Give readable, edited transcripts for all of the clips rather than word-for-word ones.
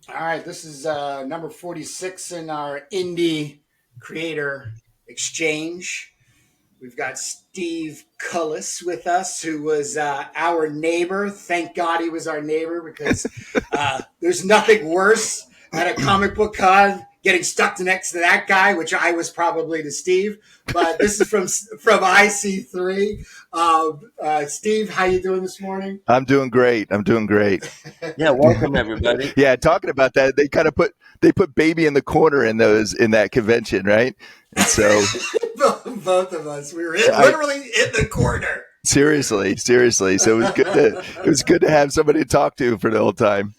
All right, this is number 46 in our indie creator exchange. We've got Steve Cullis with us, who was our neighbor. Thank God he was our neighbor because there's nothing worse at a comic book con getting stuck next to that guy, which I was probably to Steve. But this is from IC3. Steve, how you doing this morning? I'm doing great. I'm doing great. Yeah, welcome everybody. Yeah, talking about that, they put baby in the corner in that convention, right? And so Both of us, we were I literally in the corner. seriously. So it was good to have somebody to talk to for the whole time.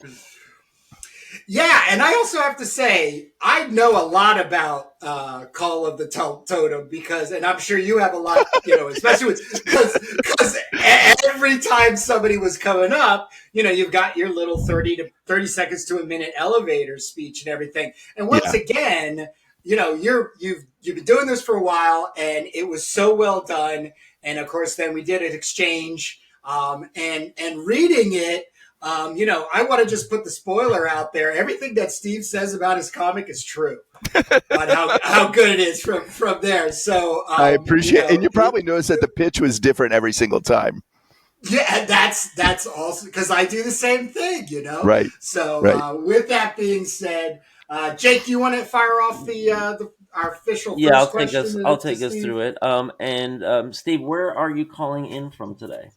Yeah, and I also have to say, I know a lot about Call of the Totem because, and I'm sure you have a lot, especially because every time somebody was coming up, you've got your little 30 seconds to a minute elevator speech and everything. And once Yeah. again, you've been doing this for a while, and it was so well done. And of course, then we did an exchange, and reading it. I want to just put the spoiler out there. Everything that Steve says about his comic is true, on how good it is from there. So I appreciate and you probably noticed that the pitch was different every single time. yeah, that's also because I do the same thing. Right. So Right. with that being said, Jake, do you want to fire off our official Yeah, first question? I'll To take us Steve? through it. Steve, where are you calling in from today?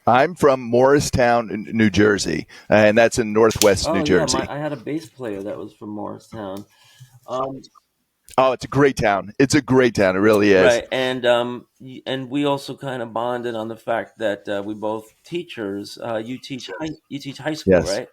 I'm from Morristown, New Jersey, and that's in northwest New Oh yeah, Jersey. I had a bass player that was from Morristown. Um, Oh, it's a great town. It's a great town. It really is. right, and we also kind of bonded on the fact that we both teachers. You teach high school, Yes. right?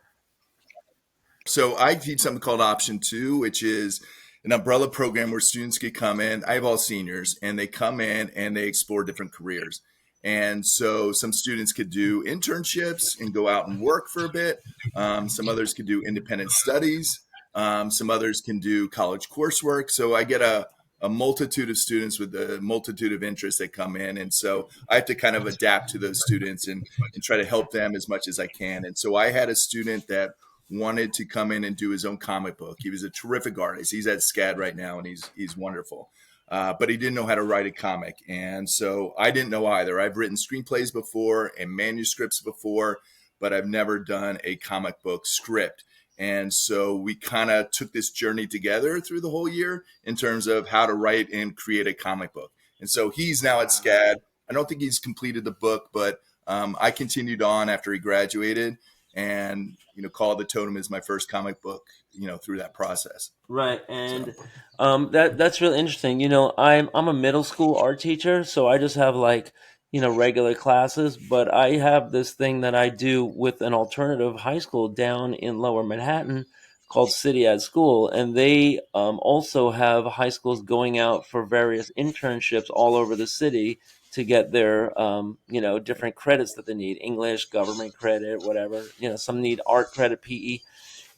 So I teach something called Option Two, which is an umbrella program where students could come in. I have all seniors, and they come in and they explore different careers. And so some students could do internships and go out and work for a bit. Some others could do independent studies. Some others can do college coursework. So I get a multitude of students with a multitude of interests that come in. And so I have to kind of adapt to those students and try to help them as much as I can. And so I had a student that wanted to come in and do his own comic book. He was a terrific artist. He's at SCAD right now, and he's wonderful. But he didn't know how to write a comic, and so I didn't know either. I've written screenplays before and manuscripts before, but I've never done a comic book script. And so we kind of took this journey together through the whole year in terms of how to write and create a comic book. And so he's now at SCAD. I don't think he's completed the book, but I continued on after he graduated, and Call of the Totem is my first comic book, through that process. Right, So and that's really interesting. I'm a middle school art teacher, so I just have like regular classes, but I have this thing that I do with an alternative high school down in Lower Manhattan called City at School, and they also have high schools going out for various internships all over the city to get their different credits that they need: English, government credit, whatever. Some need art credit, PE.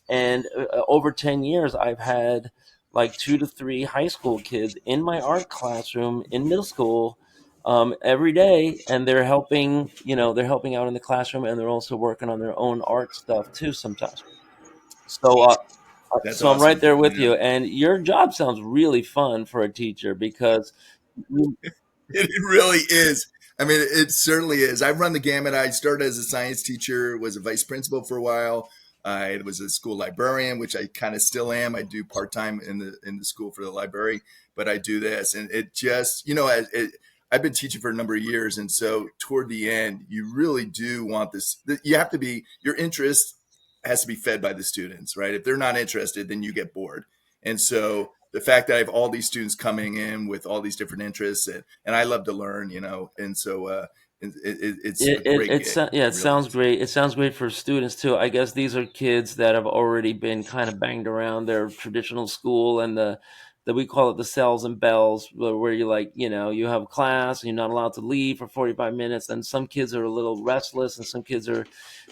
And over 10 years, I've had like 2 to 3 high school kids in my art classroom in middle school every day. And they're helping out in the classroom, and they're also working on their own art stuff too sometimes. So, that's so I'm right awesome. there with Yeah. you. And your job sounds really fun for a teacher because, It really is. I mean, it certainly is. I run the gamut. I started as a science teacher, was a vice principal for a while. I was a school librarian, which I kind of still am. I do part time in the school for the library, but I do this, and it just I've been teaching for a number of years, and so toward the end, you really do want this. You have to be your interest has to be fed by the students, right? If they're not interested, then you get bored, and so the fact that I have all these students coming in with all these different interests, and I love to learn, and so it's a great gig. yeah, It it really sounds is. great. It sounds great for students too. I guess these are kids that have already been kind of banged around their traditional school and that we call it the cells and bells, where you like, you have class and you're not allowed to leave for 45 minutes. And some kids are a little restless and some kids are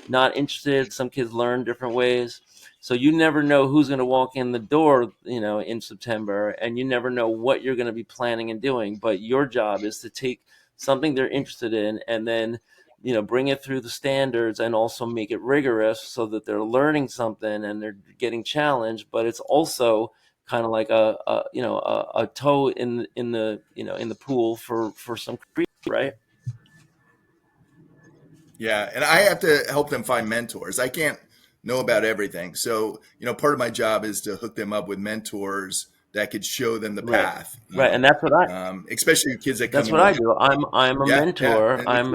not interested. Some kids learn different ways. So you never know who's going to walk in the door, in September, and you never know what you're going to be planning and doing. But your job is to take something they're interested in and then bring it through the standards and also make it rigorous so that they're learning something and they're getting challenged, but it's also kind of like a toe in the pool for some creative, right? Yeah, and I have to help them find mentors. I can't know about everything. So, part of my job is to hook them up with mentors that could show them the Right. path, Right. And that's what especially kids that come That's in what I with, do. I'm a yeah, yeah. mentor. And I'm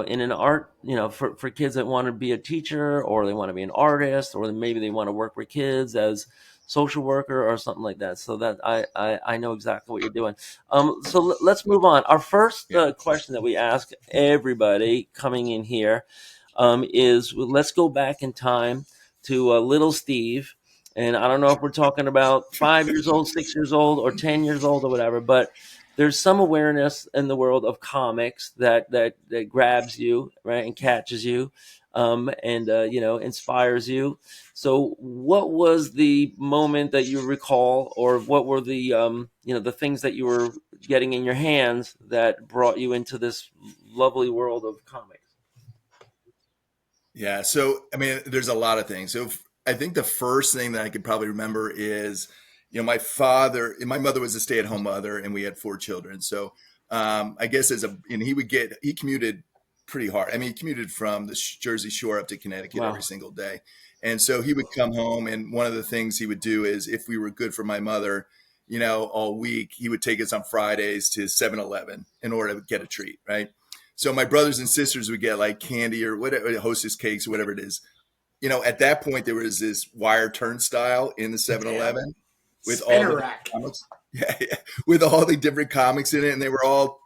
in an art, for kids that want to be a teacher or they want to be an artist or maybe they want to work with kids as social worker or something like that. So that I know exactly what you're doing. So let's move on. Our first yeah. question that we ask everybody coming in here is let's go back in time to little Steve. And I don't know if we're talking about 5 years old, 6 years old, or 10 years old or whatever, but there's some awareness in the world of comics that grabs you, right, and catches you, and inspires you. So, what was the moment that you recall, or what were the things that you were getting in your hands that brought you into this lovely world of comics? Yeah. So, I mean, there's a lot of things. So, I think the first thing that I could probably remember is, my father and my mother was a stay-at-home mother, and we had 4 children. So, I guess and he commuted pretty hard. I mean, he commuted from the Jersey Shore up to Connecticut every Wow. single day. And so he would come home, and one of the things he would do is, if we were good for my mother, all week, he would take us on Fridays to 7-Eleven in order to get a treat, right? So my brothers and sisters would get like candy or whatever, Hostess cakes, whatever it is. At that point, there was this wire turnstile in the Yeah. 7-Eleven with all Spinner the rack. comics. Yeah, yeah, with all the different comics in it, and they were all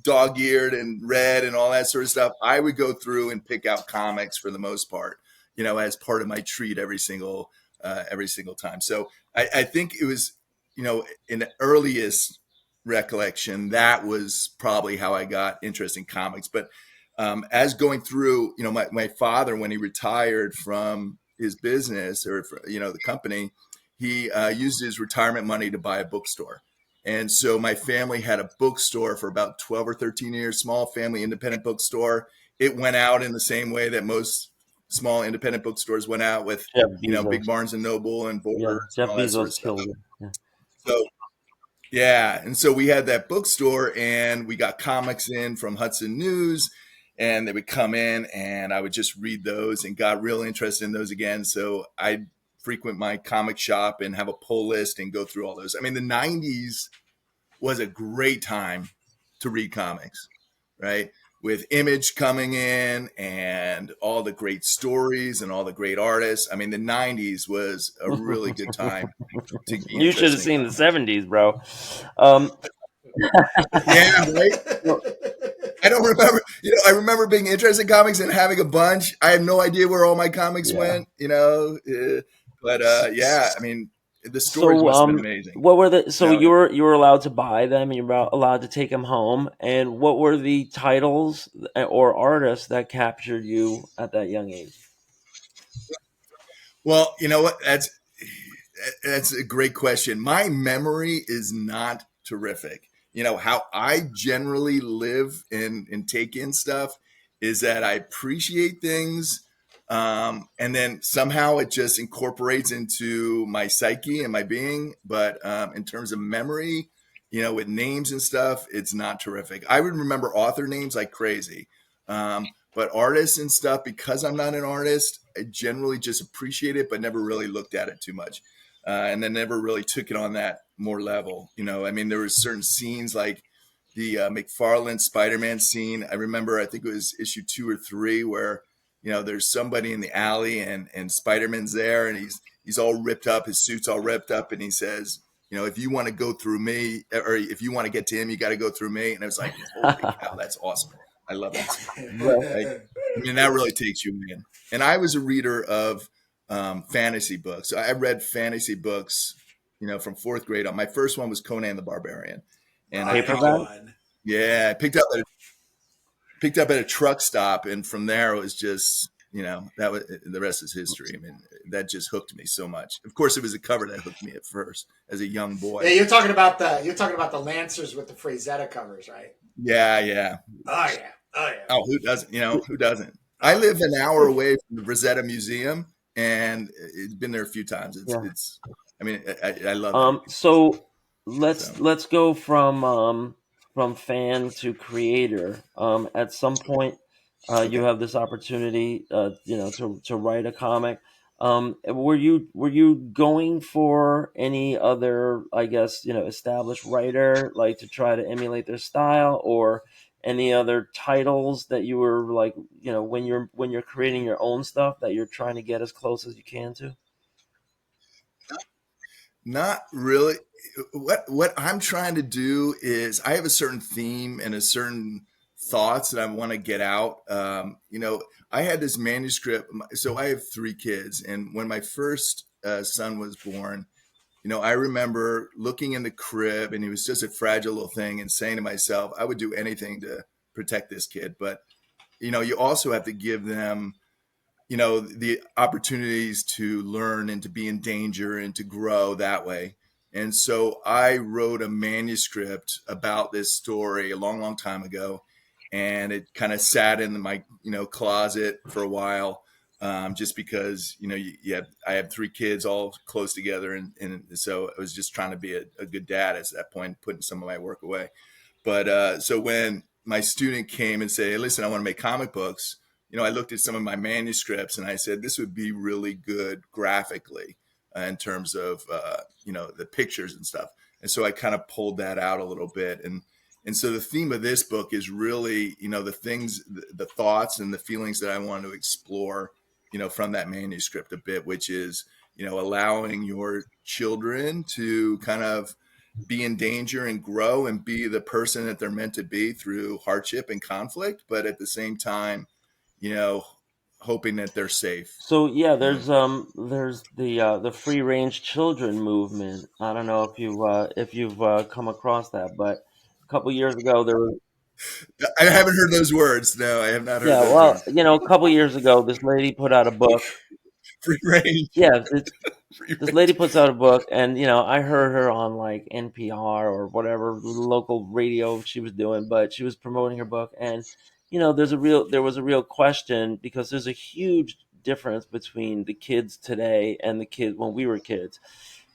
dog-eared and red and all that sort of stuff. I would go through and pick out comics for the most part, as part of my treat every single time. So I think it was, in the earliest recollection, that was probably how I got interested in comics. But as going through, my father, when he retired from his business or, the company, he used his retirement money to buy a bookstore. And so my family had a bookstore for about 12 or 13 years, small family independent bookstore. It went out in the same way that most small independent bookstores went out with, Jeff big Bezos. Barnes and Noble and Yeah, Borders and Jeff all that sort of Bezos stuff. killed it. Yeah. So, yeah. And so we had that bookstore, and we got comics in from Hudson News, and they would come in, and I would just read those and got real interested in those again. So I'd frequent my comic shop and have a pull list and go through all those. I mean, the 90s was a great time to read comics, right? With Image coming in and all the great stories and all the great artists. I mean, the 90s was a really good time to be You should have interested in seen the comics. '70s, bro. Um, Yeah, right. well, I don't remember. I remember being interested in comics and having a bunch. I have no idea where all my comics yeah. went. But yeah, I mean, the stories So, must have been amazing. what were the? So You know, you were allowed to buy them, and you were allowed to take them home. And what were the titles or artists that captured you at that young age? well, you know what? That's a great question. My memory is not terrific. How I generally live and take in stuff is that I appreciate things, and then somehow it just incorporates into my psyche and my being. But in terms of memory, with names and stuff, it's not terrific. I would remember author names like crazy. But artists and stuff, because I'm not an artist, I generally just appreciate it, but never really looked at it too much. And then never really took it on that more level. I mean, there were certain scenes like the McFarlane Spider-Man scene. I remember, I think it was issue 2 or 3, where there's somebody in the alley, and Spider-Man's there, and he's all ripped up, his suit's all ripped up, and he says, if you want to go through me, or if you want to get to him, you got to go through me. And I was like, holy cow, that's awesome. I love that scene. Right. Right? I mean, that really takes you in. And I was a reader of fantasy books. I read fantasy books, from 4th grade on. My first one was Conan the Barbarian, and I picked Right up. Paperback. on. Yeah, I picked up at a truck stop, and from there it was just, that was the rest is history. I mean, that just hooked me so much. Of course, it was the cover that hooked me at first as a young boy. Yeah, you're talking about the Lancers with the Frazetta covers, right? Yeah, yeah. Oh yeah. Oh yeah. Oh, who doesn't? Who doesn't? I live an hour away from the Rosetta Museum, and it's been there a few times. Yeah. It's. I mean, I love that. So So let's go from fan to creator. At some point, you okay. have this opportunity, to write a comic. Were you going for any other, I guess, established writer, like to try to emulate their style, or any other titles that you were like, when you're creating your own stuff, that you're trying to get as close as you can to? Not really. What I'm trying to do is I have a certain theme and a certain thoughts that I want to get out. I had this manuscript. So I have three kids, and when my first son was born, I remember looking in the crib, and he was just a fragile little thing, and saying to myself, I would do anything to protect this kid. But you also have to give them the opportunities to learn and to be in danger and to grow that way. And so I wrote a manuscript about this story a long, long time ago, and it kind of sat in my closet for a while, just because I have three kids all close together, and so I was just trying to be a good dad at that point, putting some of my work away. But so when my student came and said, hey, listen, I want to make comic books, I looked at some of my manuscripts and I said, this would be really good graphically, in terms of, the pictures and stuff. And so I kind of pulled that out a little bit. And so the theme of this book is really, the things, the thoughts and the feelings that I want to explore, from that manuscript a bit, which is, allowing your children to kind of be in danger and grow and be the person that they're meant to be through hardship and conflict, but at the same time, you know, hoping that they're safe. So yeah, You know, there's the free range children movement. I don't know if you've come across that, but a couple years ago there was. I haven't heard those words. No, I have not heard Yeah, those well, words. a couple years ago this lady put out a book. Free range, Yeah, free this lady range. puts out a book, and I heard her on like NPR or whatever local radio she was doing, but she was promoting her book. And there was a real question, because there's a huge difference between the kids today and the kids when we were kids.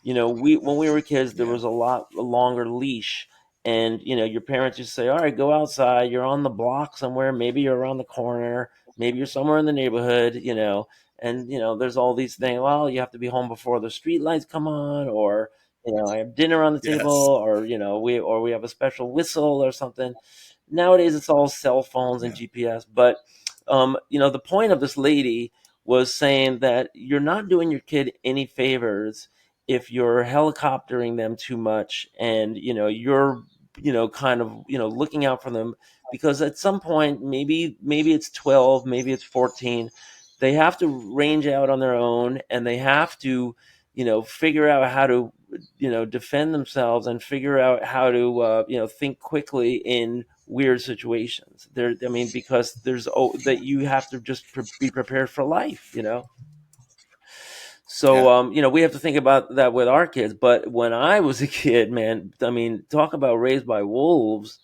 We when we were kids, there Yeah, was a longer leash, and your parents used to say, all right, go outside, you're on the block somewhere, maybe you're around the corner, maybe you're somewhere in the neighborhood. And there's all these things. Well, you have to be home before the street lights come on, or I have dinner on the table, yes, or we have a special whistle or something. Nowadays, it's all cell phones and yeah, GPS. But the point of this lady was saying that you're not doing your kid any favors if you're helicoptering them too much, and you're kind of looking out for them, because at some point, maybe it's 12, maybe it's 14, they have to range out on their own, and they have to figure out how to defend themselves, and figure out how to think quickly in weird situations. I mean, because that you have to just be prepared for life. So, yeah. we have to think about that with our kids. But when I was a kid, man, I mean, talk about raised by wolves.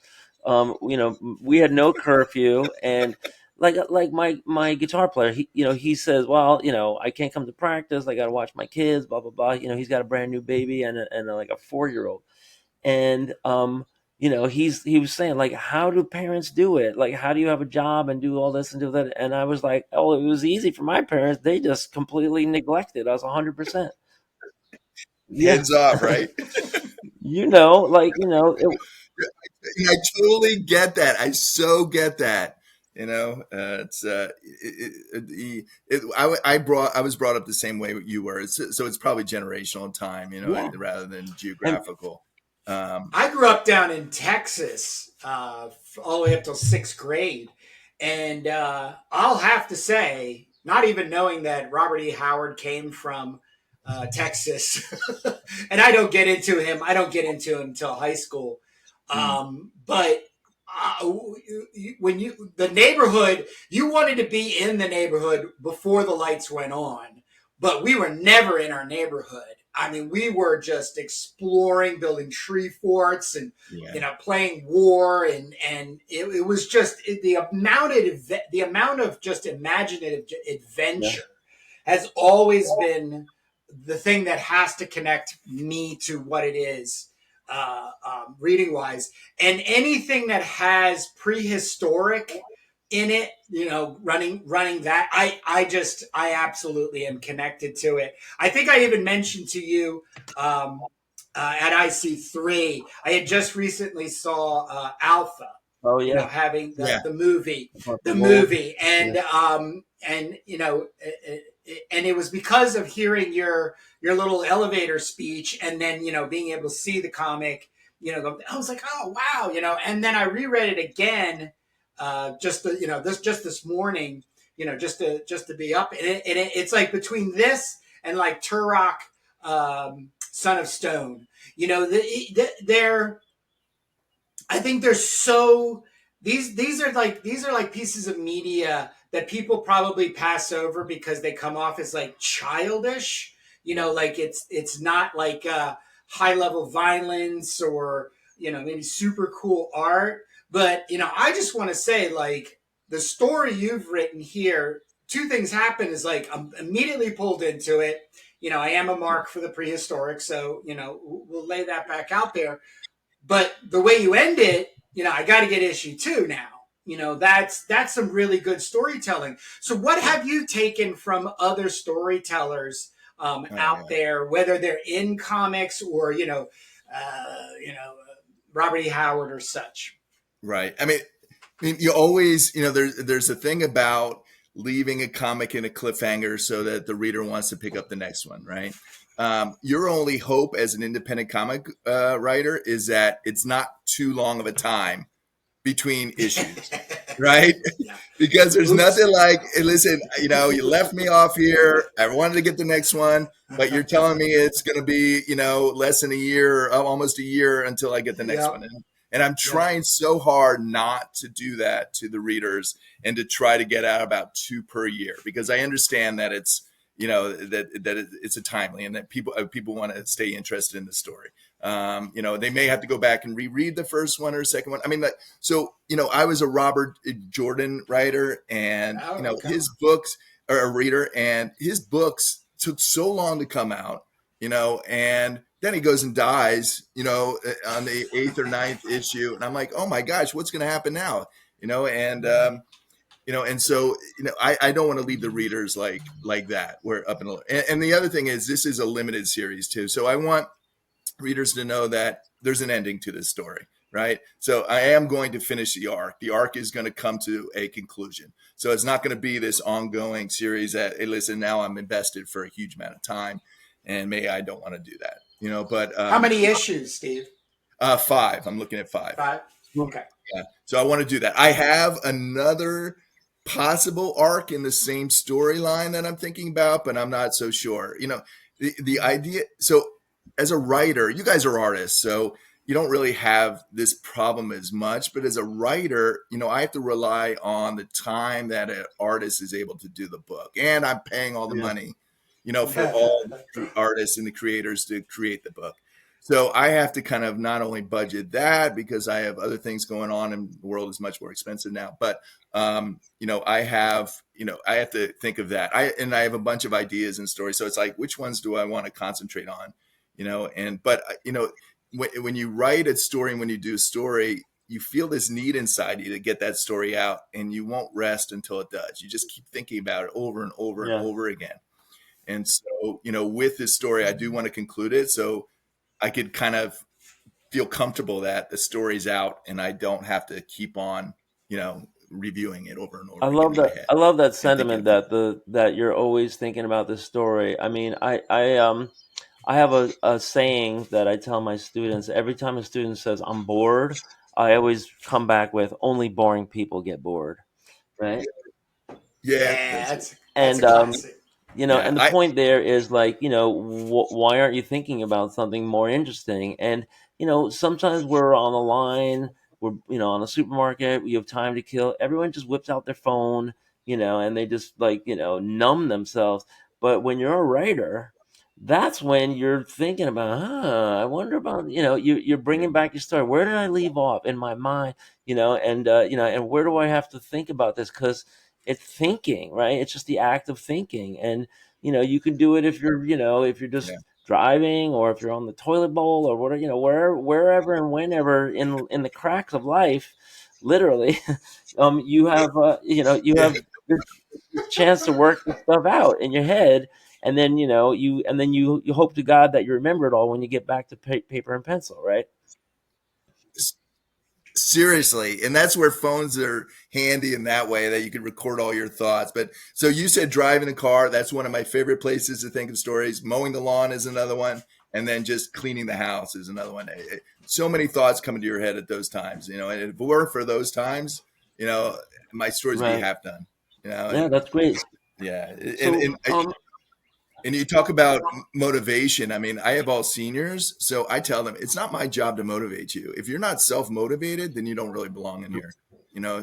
We had no curfew, and like my guitar player, he says, well, I can't come to practice. I got to watch my kids, blah blah blah. He's got a brand new baby and like a 4-year-old, and he was saying, like, how do parents do it? Like, how do you have a job and do all this and do that? And I was like, oh, it was easy for my parents. They just completely neglected us 100%. Yeah. Hands off, right? Like, I totally get that. I so get that. It's I was brought up the same way you were. So it's probably generational in time, yeah. rather than And geographical. Um, I grew up down in Texas, all the way up till sixth grade, and I'll have to say, not even knowing that Robert E. Howard came from Texas, and I don't get into him. I don't get into him until high school. mm, But when the neighborhood, you wanted to be in the neighborhood before the lights went on, but we were never in our neighborhood. I mean, we were just exploring, building tree forts, and Yeah. playing war, and it was just the amount of just imaginative Yeah. adventure has always been the thing that has to connect me to what it is, reading wise, and anything that has prehistoric in it, running that, I absolutely am connected to it. I think I even mentioned to you, at IC3, I had just recently saw Alpha, Oh yeah. having Yeah. the movie, About the mold. Yeah. and and it was because of hearing your little elevator speech, and then being able to see the comic. I was like, oh wow, and then I reread it again, this morning, just to be up, it's like between this and like Turok, Son of Stone, they're I think they're so these are like pieces of media that people probably pass over because they come off as like childish, like it's not like high level violence, or maybe super cool art. But I just want to say, like, the story you've written here, two things happen is like I'm immediately pulled into it. I am a mark for the prehistoric, so we'll lay that back out there. But the way you end it, I got to get issue 2 now. That's some really good storytelling. So, what have you taken from other storytellers, Oh out yeah. there, whether they're in comics or Robert E. Howard or such? Right. I mean, you always, there's a thing about leaving a comic in a cliffhanger so that the reader wants to pick up the next one, right? Your only hope as an independent comic writer is that it's not too long of a time between issues, right? Yeah. Because there's Oops. nothing like, hey, listen, you left me off here. I wanted to get the next one, but you're telling me it's going to be, less than a year, almost a year until I get the next one. Yep. And I'm Yep. trying so hard not to do that to the readers and to try to get out about 2 per year, because I understand that it's, it's a timely, and that people want to stay interested in the story. They may have to go back and reread the first one or second one. I mean, so, I was a Robert Jordan writer, and, Oh, okay. his books, or a reader, and his books took so long to come out, and then he goes and dies, on the eighth or ninth issue. And I'm like, oh my gosh, what's going to happen now? And, and so, I don't want to leave the readers like that. We're up and the other thing is, this is a limited series too. So I want readers to know that there's an ending to this story, right? So I am going to finish the arc. The arc is going to come to a conclusion. So it's not going to be this ongoing series that, hey, listen, now I'm invested for a huge amount of time, and maybe I don't want to do that, but How many issues, Steve? 5. I'm looking at 5. 5. Okay. Yeah. So I want to do that. I have another possible arc in the same storyline that I'm thinking about, but I'm not so sure. The idea. So as a writer, you guys are artists, so you don't really have this problem as much. But as a writer, I have to rely on the time that an artist is able to do the book, and I'm paying all the Yeah. money, for all the artists and the creators to create the book. So I have to kind of not only budget that, because I have other things going on, and the world is much more expensive now, but I have to think of that. I have a bunch of ideas and stories. So it's like, which ones do I want to concentrate on? When you write a story and when you do a story, you feel this need inside you to get that story out, and you won't rest until it does. You just keep thinking about it over and over and Yeah. over again. And so, with this story, I do want to conclude it, so I could kind of feel comfortable that the story's out, and I don't have to keep on, reviewing it over and I over again love in my that. head I love that and thinking sentiment about that that you're always thinking about this story. I mean, I have a saying that I tell my students every time a student says I'm bored. I always come back with only boring people get bored, right? it. Yeah, Yeah, that's it. that's a And classic. Yeah, and the point there is like, why aren't you thinking about something more interesting? And sometimes we're on the line, we're on a supermarket, we have time to kill. Everyone just whips out their phone, and they just like numb themselves. But when you're a writer, that's when you're thinking about, I wonder about, you're bringing back your story. Where did I leave off in my mind? And where do I have to think about this? Because it's thinking, right? It's just the act of thinking. And, you can do it if you're just Yeah. driving, or if you're on the toilet bowl, or whatever, wherever and whenever in the cracks of life, literally, you Yeah. have this chance to work this stuff out in your head, and then you hope to God that you remember it all when you get back to paper and pencil, right? Seriously, and that's where phones are handy in that way that you can record all your thoughts. But so you said driving a car, that's one of my favorite places to think of stories. Mowing the lawn is another one, and then just cleaning the house is another one. So many thoughts come into your head at those times, and if it weren't for those times, you know, my stories would be Right. half done, Yeah, and that's great. yeah, So, and you talk about motivation. I mean, I have all seniors, so I tell them it's not my job to motivate you. If you're not self motivated, then you don't really belong in here.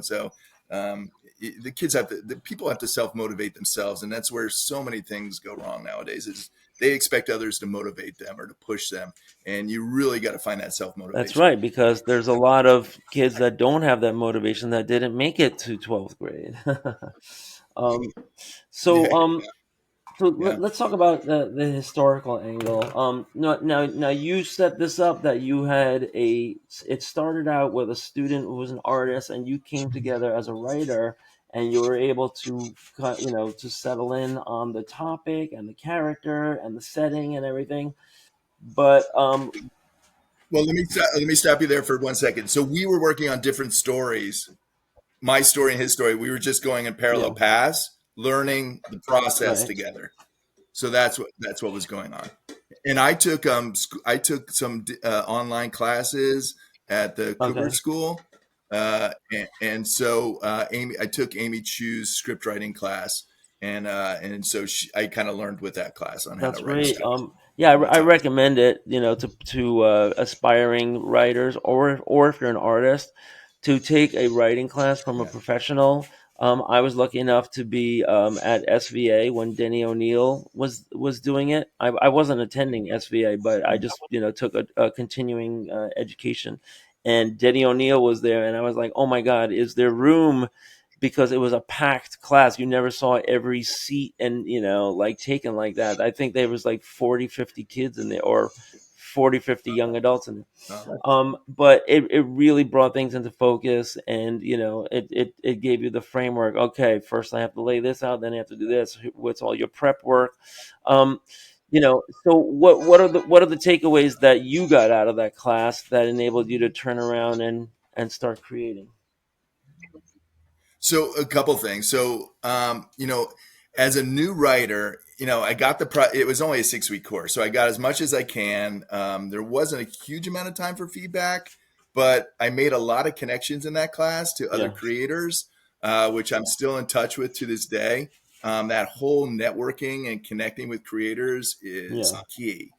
So um, the kids the people have to self motivate themselves, and that's where so many things go wrong nowadays. Is they expect others to motivate them or to push them, and you really got to find that self that's motivation. right, because there's a lot of kids that don't have that motivation that didn't make it to 12th grade. um, so, Yeah, um, So yeah. let's talk about the historical angle. Now you set this up that you had it started out with a student who was an artist, and you came together as a writer, and you were able to to settle in on the topic and the character and the setting and everything. But Well, let me stop you there for 1 second. So we were working on different stories, my story and his story. We were just going in parallel yeah, paths, learning the process right, together. So that's what was going on. And I took some online classes at the Cooper okay, School, and so I took Amy Chu's script writing class, and so I kind of learned with that class on how to that's write great. stuff Yeah, on the I topic. recommend it, to aspiring writers, or if you're an artist, to take a writing class from a Yeah. professional. I was lucky enough to be at SVA when Denny O'Neil was doing it. I wasn't attending SVA, but I just took a continuing education, and Denny O'Neil was there, and I was like, oh my God, is there room? Because it was a packed class. You never saw every seat and like taken like that. I think there was like 40, 50 kids in there, or 40, 50 young adults in there. Uh, But it really brought things into focus, and it gave you the framework. Okay, first I have to lay this out, then I have to do this. What's all your prep work? um so what are the takeaways that you got out of that class that enabled you to turn around and start creating? So a couple things. So as a new writer, I got it was only a 6 week course, so I got as much as I can. There wasn't a huge amount of time for feedback, but I made a lot of connections in that class to other Yeah, creators, which I'm still in touch with to this day. That whole networking and connecting with creators is yeah, key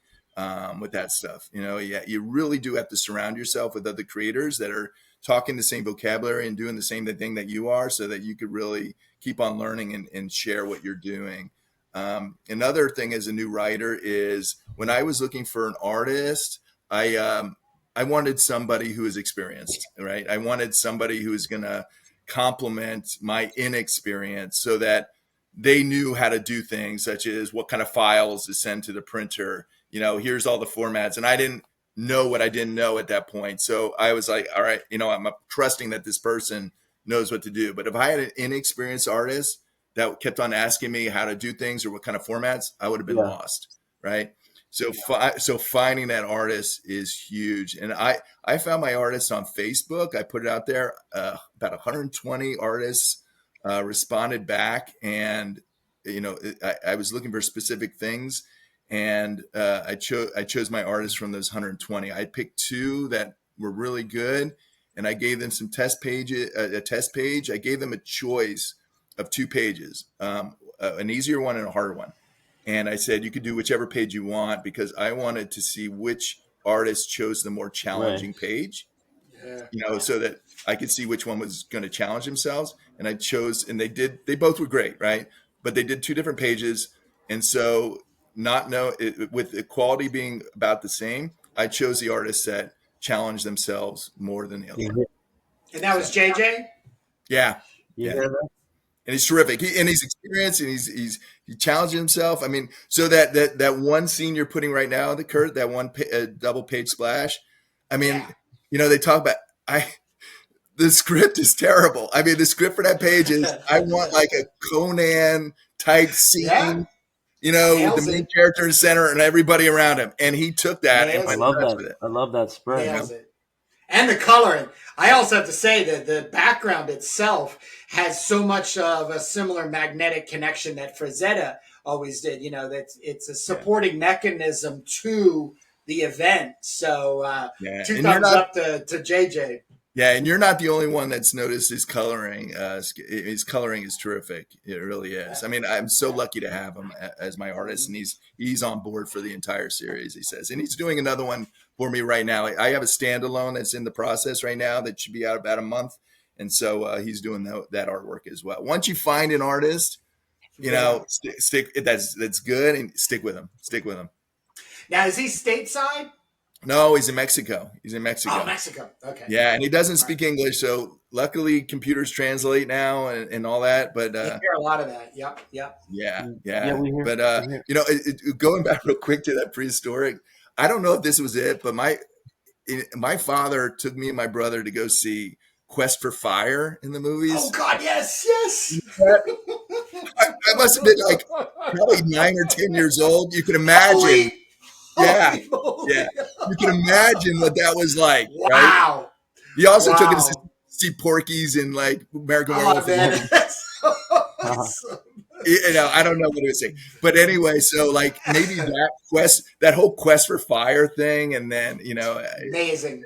with that stuff. Yeah, you really do have to surround yourself with other creators that are talking the same vocabulary and doing the same thing that you are, so that you could really keep on learning and share what you're doing. Another thing as a new writer is when I was looking for an artist, I wanted somebody who is experienced, right? I wanted somebody who is going to complement my inexperience, so that they knew how to do things such as what kind of files to send to the printer. Here's all the formats. And I didn't know what I didn't know at that point. So I was like, all right, I'm trusting that this person knows what to do. But if I had an inexperienced artist that kept on asking me how to do things or what kind of formats, I would have been yeah, lost, right? So finding that artist is huge. And I found my artist on Facebook. I put it out there. About 120 artists responded back, and I was looking for specific things, and I chose my artists from those 120. I picked two that were really good, and I gave them some test pages, a test page. I gave them a choice of two pages, an easier one and a harder one. And I said you could do whichever page you want, because I wanted to see which artist chose the more right, challenging page, Yeah. so that I could see which one was going to challenge themselves. And and they both were great, right? But they did two different pages. And so not know it, with the quality being about the same, I chose the artists that challenge themselves more than the other You one. hear, And that was So JJ. yeah, you yeah. hear that? And he's terrific. And he's experienced, and he challenged himself. I mean, so that one scene you're putting right now, the Kurt, that one double page splash. I Yeah. mean, they talk about the script is terrible. I mean, the script for that page is I want like a Conan type Yeah. scene, with the Nails main it. character in the center and everybody around him. And he took that and I Nails went it. love nuts that. with it. I love that spread. Nails it. And the coloring. I also have to say that the background itself has so much of a similar magnetic connection that Frazetta always did. That it's a supporting mechanism to the event. So Yeah. two And you're thumbs not up to JJ. Yeah, and you're not the only one that's noticed his coloring. His coloring is terrific. It really is. I mean, I'm so lucky to have him as my artist, and he's on board for the entire series. He says, and he's doing another one for me right now. I have a standalone that's in the process right now that should be out about a month, and so he's doing that artwork as well. Once you find an artist, Yeah. stick that's good, and stick with him. Stick with him. Now, is he stateside? No, he's in Mexico. He's in Mexico. Oh, Mexico. Okay. Yeah, and he doesn't All right. speak English, so luckily computers translate now and all that. But You hear a lot of that. Yep. Yep. yeah, Yeah, yeah. we hear. But We hear. going back real quick to that prehistoric, I don't know if this was it, but my father took me and my brother to go see Quest for Fire in the Oh movies. God, yes, yes. I must have been like probably 9 or 10 years old. You can imagine. Holy, Yeah, holy moly. yeah. You can imagine what that was like, right? Wow. He also took us to Wow. see Porky's and like American Oh Werewolf in man, London. that's Uh-huh. awesome. I don't know what he was saying, but anyway, so like maybe that whole quest for fire thing, and then Amazing.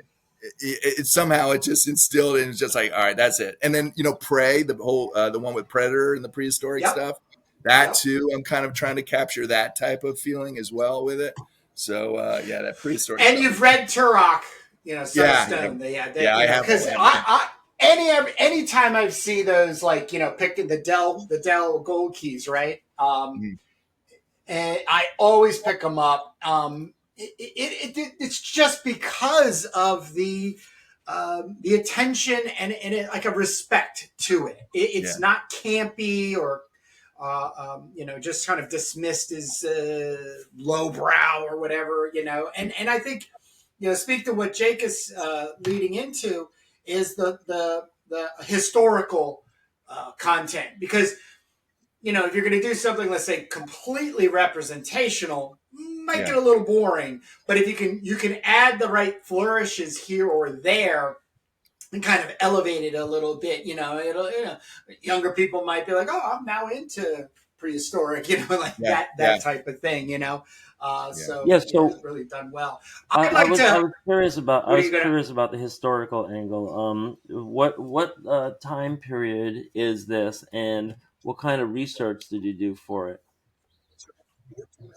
somehow it just instilled, and it's just like, all right, that's it. And then Prey, the one with Predator and the prehistoric Yep. stuff, that Yep. too, I'm kind of trying to capture that type of feeling as well with it. So that prehistoric. And stuff. you've read Turok, Son Yeah, of Stone. yeah, I have Because all that. any time I see those, like picking the Dell gold keys, right? Mhm. And I always pick them up. It's just because of the attention and like a respect to it. It's Yeah. not campy or just kind of dismissed as lowbrow or whatever. And I think speak to what Jake is leading into is the historical content, because if you're going to do something, let's say, completely representational, might Yeah. get a little boring. But if you can add the right flourishes here or there and kind of elevate it a little bit, younger people might be like, oh, I'm now into prehistoric, like Yeah. that type of thing, So Yeah. So it's really done well. I, I'd I like was I to. was curious about What are you gonna? the historical angle. What time period is this, and what kind of research did you do for it?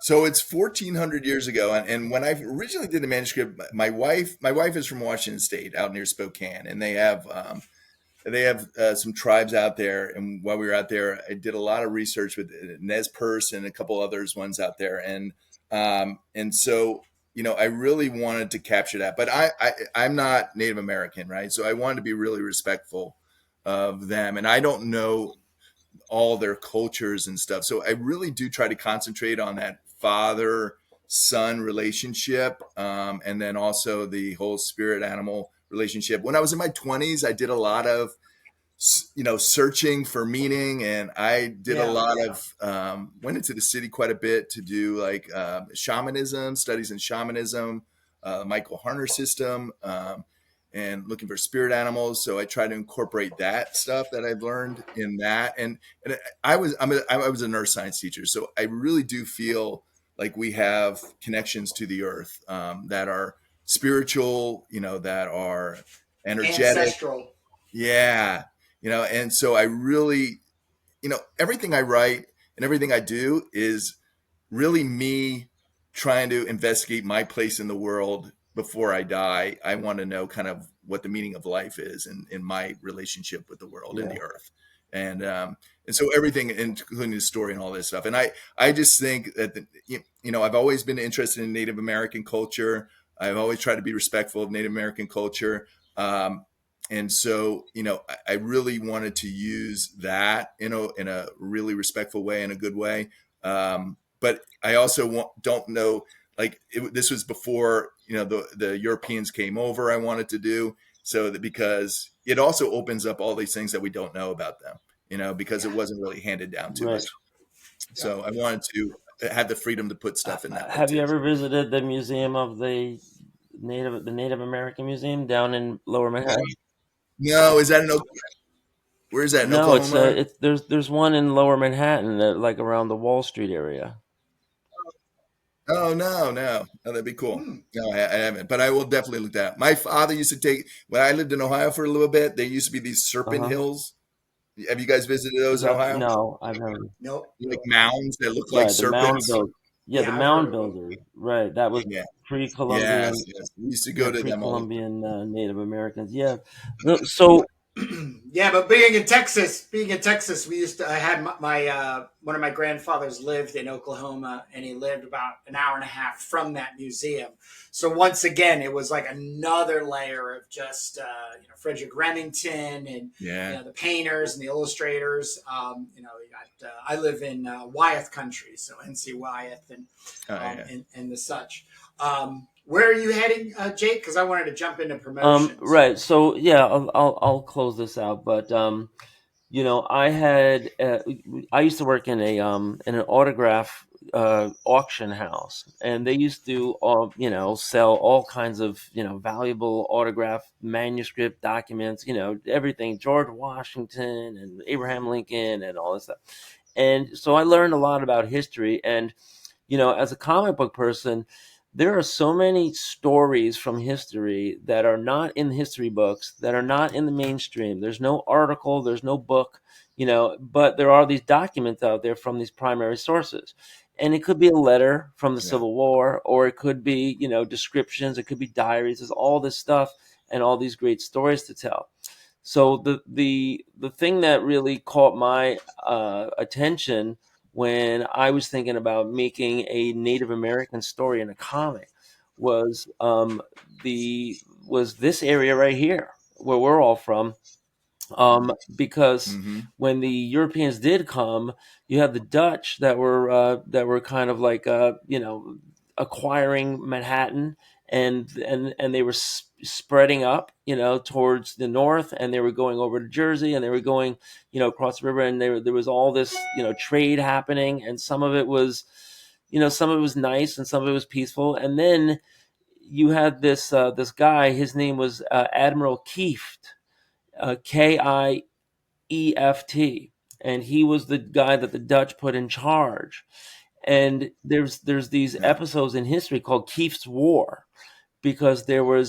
So it's 1400 years ago, and when I originally did the manuscript, my wife is from Washington State, out near Spokane, and they have some tribes out there. And while we were out there, I did a lot of research with Nez Perce and a couple others ones out there, and so I really wanted to capture that, but I'm not Native American, right? So I wanted to be really respectful of them, and I don't know all their cultures and stuff. So I really do try to concentrate on that father son relationship, and then also the whole spirit animal relationship. When I was in my 20s, I did a lot of searching for meaning, and I did a Yeah. lot of went into the city quite a bit to do like shamanism studies in shamanism, Michael Harner system, and looking for spirit animals. So I try to incorporate that stuff that I've learned in that. And I was a nurse science teacher, so I really do feel like we have connections to the earth that are spiritual, that are energetic. Ancestral. Yeah. And so I really, everything I write and everything I do is really me trying to investigate my place in the world before I die. I want to know kind of what the meaning of life is in my relationship with the world and Yeah. the earth. And so everything, including the story and all this stuff. And I just think that I've always been interested in Native American culture. I've always tried to be respectful of Native American culture. And so, I really wanted to use that, in a really respectful way, in a good way. But I also don't know, like this was before, the Europeans came over. I wanted to do so that because it also opens up all these things that we don't know about them, because it wasn't really handed down to Right. us. So I wanted to have the freedom to put stuff in that way Have you too. ever visited the Museum of the Native American Museum down in Lower Manhattan? No, is that in where is that, in No, Oklahoma? there's one in Lower Manhattan, like around the Wall Street area. Oh, no, that'd be cool. Hmm. No, I haven't, but I will definitely look that up. My father used to take when I lived in Ohio for a little bit. There used to be these Uh serpent huh. hills. Have you guys visited Is those in that Ohio? no? I've never. Nope. Like mounds that look like Right, the mound serpents. build. Yeah, the Yeah, I've heard mound of them. builders. Right, that was Yeah. Yes, pre-Columbian. yes. We used to Yeah, go to them all the time. pre-Columbian Native Americans. Yeah. So Yeah, but being in Texas, we used to. I had one of my grandfathers lived in Oklahoma, and he lived about an hour and a half from that museum. So once again, it was like another layer of just Frederick Remington and Yeah. the painters and the illustrators. You got I live in Wyeth country, so NC Wyeth Oh, yeah. and the such. Where are you heading, Jake? Because I wanted to jump into promotions. right. So yeah, I'll close this out, but I had I used to work in an autograph auction house, and they used to sell all kinds of valuable autograph manuscript documents, everything, George Washington and Abraham Lincoln and all this stuff. And so I learned a lot about history. And as a comic book person, there are so many stories from history that are not in the history books, that are not in the mainstream. There's no article, there's no book, but there are these documents out there from these primary sources. And it could be a letter from the Yeah. Civil War, or it could be, descriptions, it could be diaries. There's all this stuff and all these great stories to tell. So the thing that really caught my attention when I was thinking about making a Native American story in a comic was the was this area right here where we're all from, because Mm-hmm. when the Europeans did come, you had the Dutch that were kind of like acquiring Manhattan, and they were spreading up, towards the north, and they were going over to Jersey, and they were going, across the river, and there was all this trade happening, and some of it was nice, and some of it was peaceful, and then you had this guy. His name was Admiral Kieft, Kieft, and he was the guy that the Dutch put in charge. And there's these Yeah. episodes in history called Kieft's War, because there were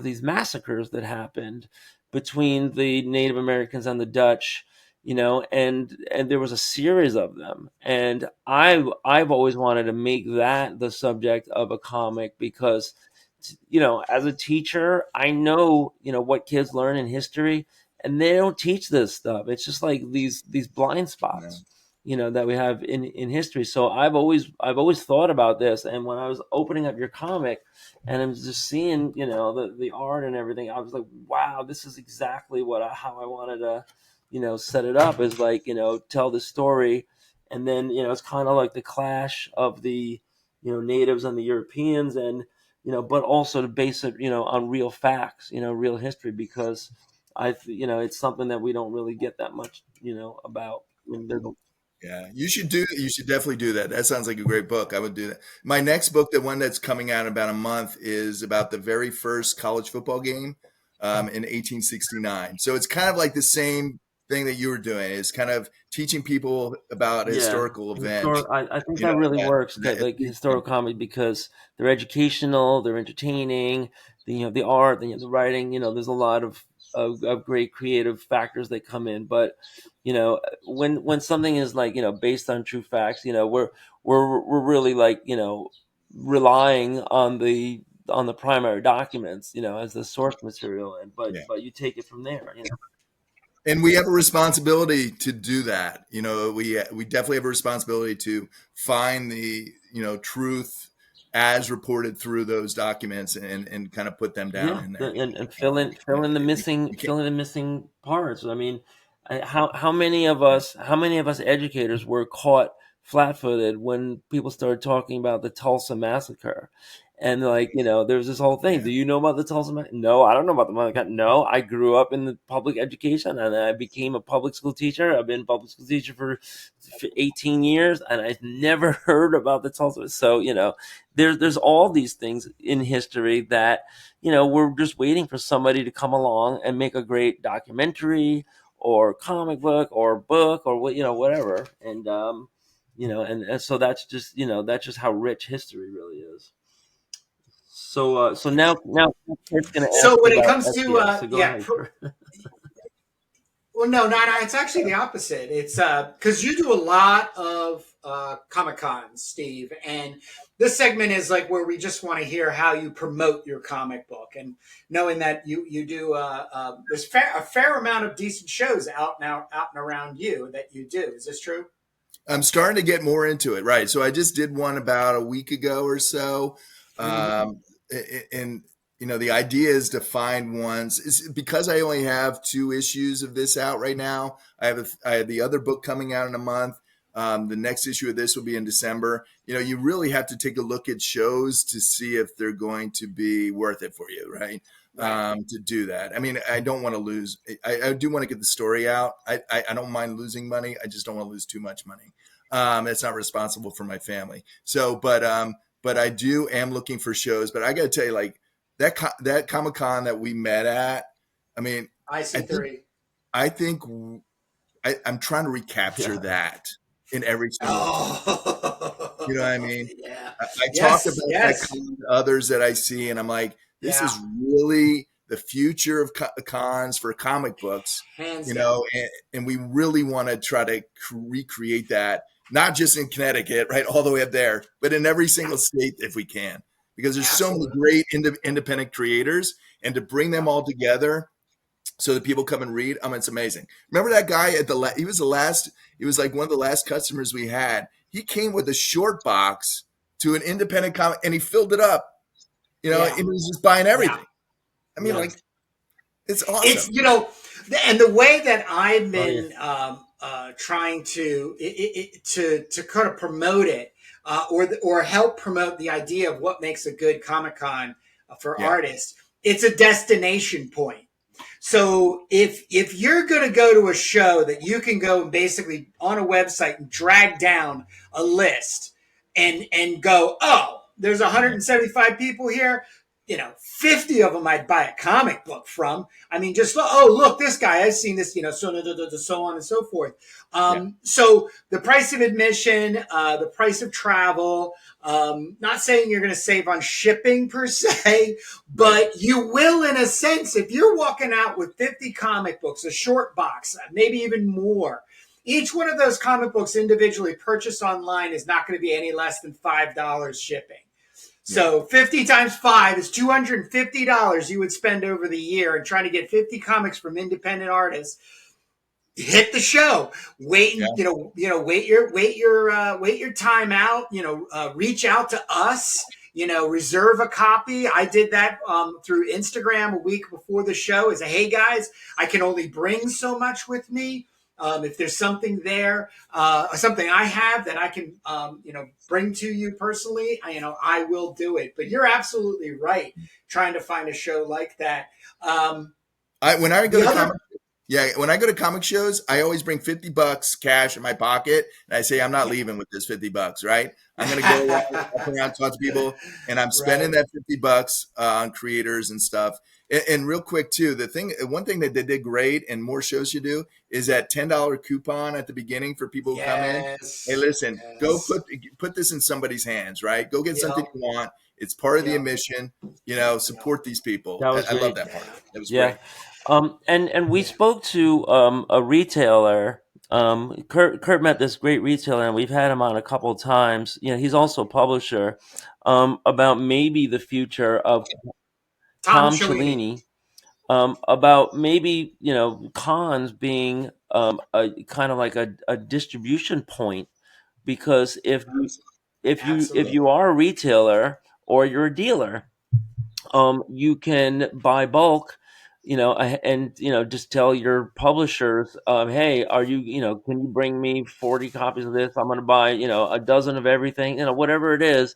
these massacres that happened between the Native Americans and the Dutch, and there was a series of them. And I've always wanted to make that the subject of a comic, because as a teacher, I know what kids learn in history, and they don't teach this stuff. It's just like these blind No. spots, that we have in history. So I've always thought about this, and when I was opening up your comic and I was just seeing the art and everything, I was like, wow, this is exactly how I wanted to set it up, is like tell the story. And then it's kind of like the clash of the natives and the Europeans, and but also to base it on real facts, real history, because it's something that we don't really get that much about. Yeah, you should do. You should definitely do that. That sounds like a great book. I would do that. My next book, the one that's coming out in about a month, is about the very first college football game in 1869. So it's kind of like the same thing that you were doing. Is kind of teaching people about a Yeah, historical event. I think that really works, like historical comedy, because they're educational, they're entertaining, the art, the writing, there's a lot of great creative factors that come in. But when something is like based on true facts, we're really like relying on the primary documents, as the source material, and Yeah. but you take it from there. And we have a responsibility to do that. We definitely have a responsibility to find the truth as reported through those documents and kind of put them down Yeah, in there. and fill in the missing parts. I mean, how many of us educators were caught flat-footed when people started talking about the Tulsa massacre, and like there was this whole thing. Yeah. Do you know about the Tulsa massacre? No, I don't know about the massacre. No, I grew up in the public education, and I became a public school teacher. I've been a public school teacher for 18 years, and I've never heard about the Tulsa. So there's all these things in history that we're just waiting for somebody to come along and make a great documentary or comic book or whatever. And so that's just how rich history really is. So now Kurt's going to ask So when you it about comes to SPS. So go yeah, ahead, Kurt. well, no, not. It's actually the opposite. It's because you do a lot of Comic Cons, Steve, and this segment is like where we just want to hear how you promote your comic book, and knowing that you do there's a fair amount of decent shows out and around you that you do. Is this true? I'm starting to get more into it. Right. So I just did one about a week ago or so. Mm-hmm. And the idea is to find ones. It's because I only have 2 issues of this out right now. I have the other book coming out in a month. The next issue of this will be in December. You really have to take a look at shows to see if they're going to be worth it for you, right? Right. To do that. I mean, I don't want to lose. I do want to get the story out. I don't mind losing money. I just don't want to lose too much money. It's not responsible for my family. So, but I am looking for shows. But I got to tell you, like that Comic Con that we met at. I mean, I I see think three. I think I'm trying to recapture Yeah. that in every single con. You know what I Oh, mean? yeah. I talk Yes. about that Yes. con to others that I see, and I'm like, this Yeah. is really the future of cons for comic books, Hands down. and we really want to try to recreate that, not just in Connecticut, right, all the way up there, but in every Yeah. single state if we can, because there's so many Absolutely. great independent creators, and to bring them Yeah. all together so that people come and read. It's amazing. Remember that guy at he was the last. He was like one of the last customers we had. He came with a short box to an independent comic, and he filled it up. And Yeah. he was just buying Yeah. everything. I mean, Yeah. like it's It's awesome. and the way that I've Oh yeah. been trying to kind of promote it or help promote the idea of what makes a good Comic Con for Yeah, artists. It's a destination point. So if you're going to go to a show that you can go basically on a website and drag down a list and go, oh, there's yeah, 175 people here. 50 of them I'd buy a comic book from. I mean, just look, this guy, I've seen this, so on and so forth. yeah, So the price of admission, the price of travel, not saying you're going to save on shipping per se, right. but you will in a sense if you're walking out with 50 comic books, a short box, maybe even more. Each one of those comic books individually purchased online is not going to be any less than $5 shipping. Yeah, So 50 times 5 is $250 you would spend over the year and trying to get 50 comics from independent artists. Hit the show. Wait, yeah, and wait your time out. Reach out to us. Reserve a copy. I did that through Instagram a week before the show. Is hey guys, I can only bring so much with me. If there's something there, something I have that I can, bring to you personally, I will do it. But you're absolutely right. Trying to find a show like that. when I go The to other, comic Yeah, when I go to comic shows, I always bring $50 cash in my pocket, and I say I'm not yeah, leaving with this $50, right? I'm going to go around, walk around, talk to people, and I'm spending right. that $50 on creators and stuff. And real quick too, one thing that they did great, and more shows should do, is that $10 coupon at the beginning for people who come in. Hey, Yes. listen, go Yes. put this in somebody's hands, right? Go get something Yep. you want. It's part of the Yep. admission. Yep. Support these people. That I, was I love great. that part. Yeah. That was Yeah. great. And we Yeah. spoke to a retailer. Kurt met this great retailer, and we've had him on a couple of times. He's also a publisher. About maybe the future of Tom Tom Cellini. Cellini. about maybe, cons being a kind of like a distribution point, because if you Absolutely. are a retailer or you're a dealer, you can buy bulk, and just tell your publishers, hey, can you bring me 40 copies of this? I'm going to buy a dozen of everything, whatever it is.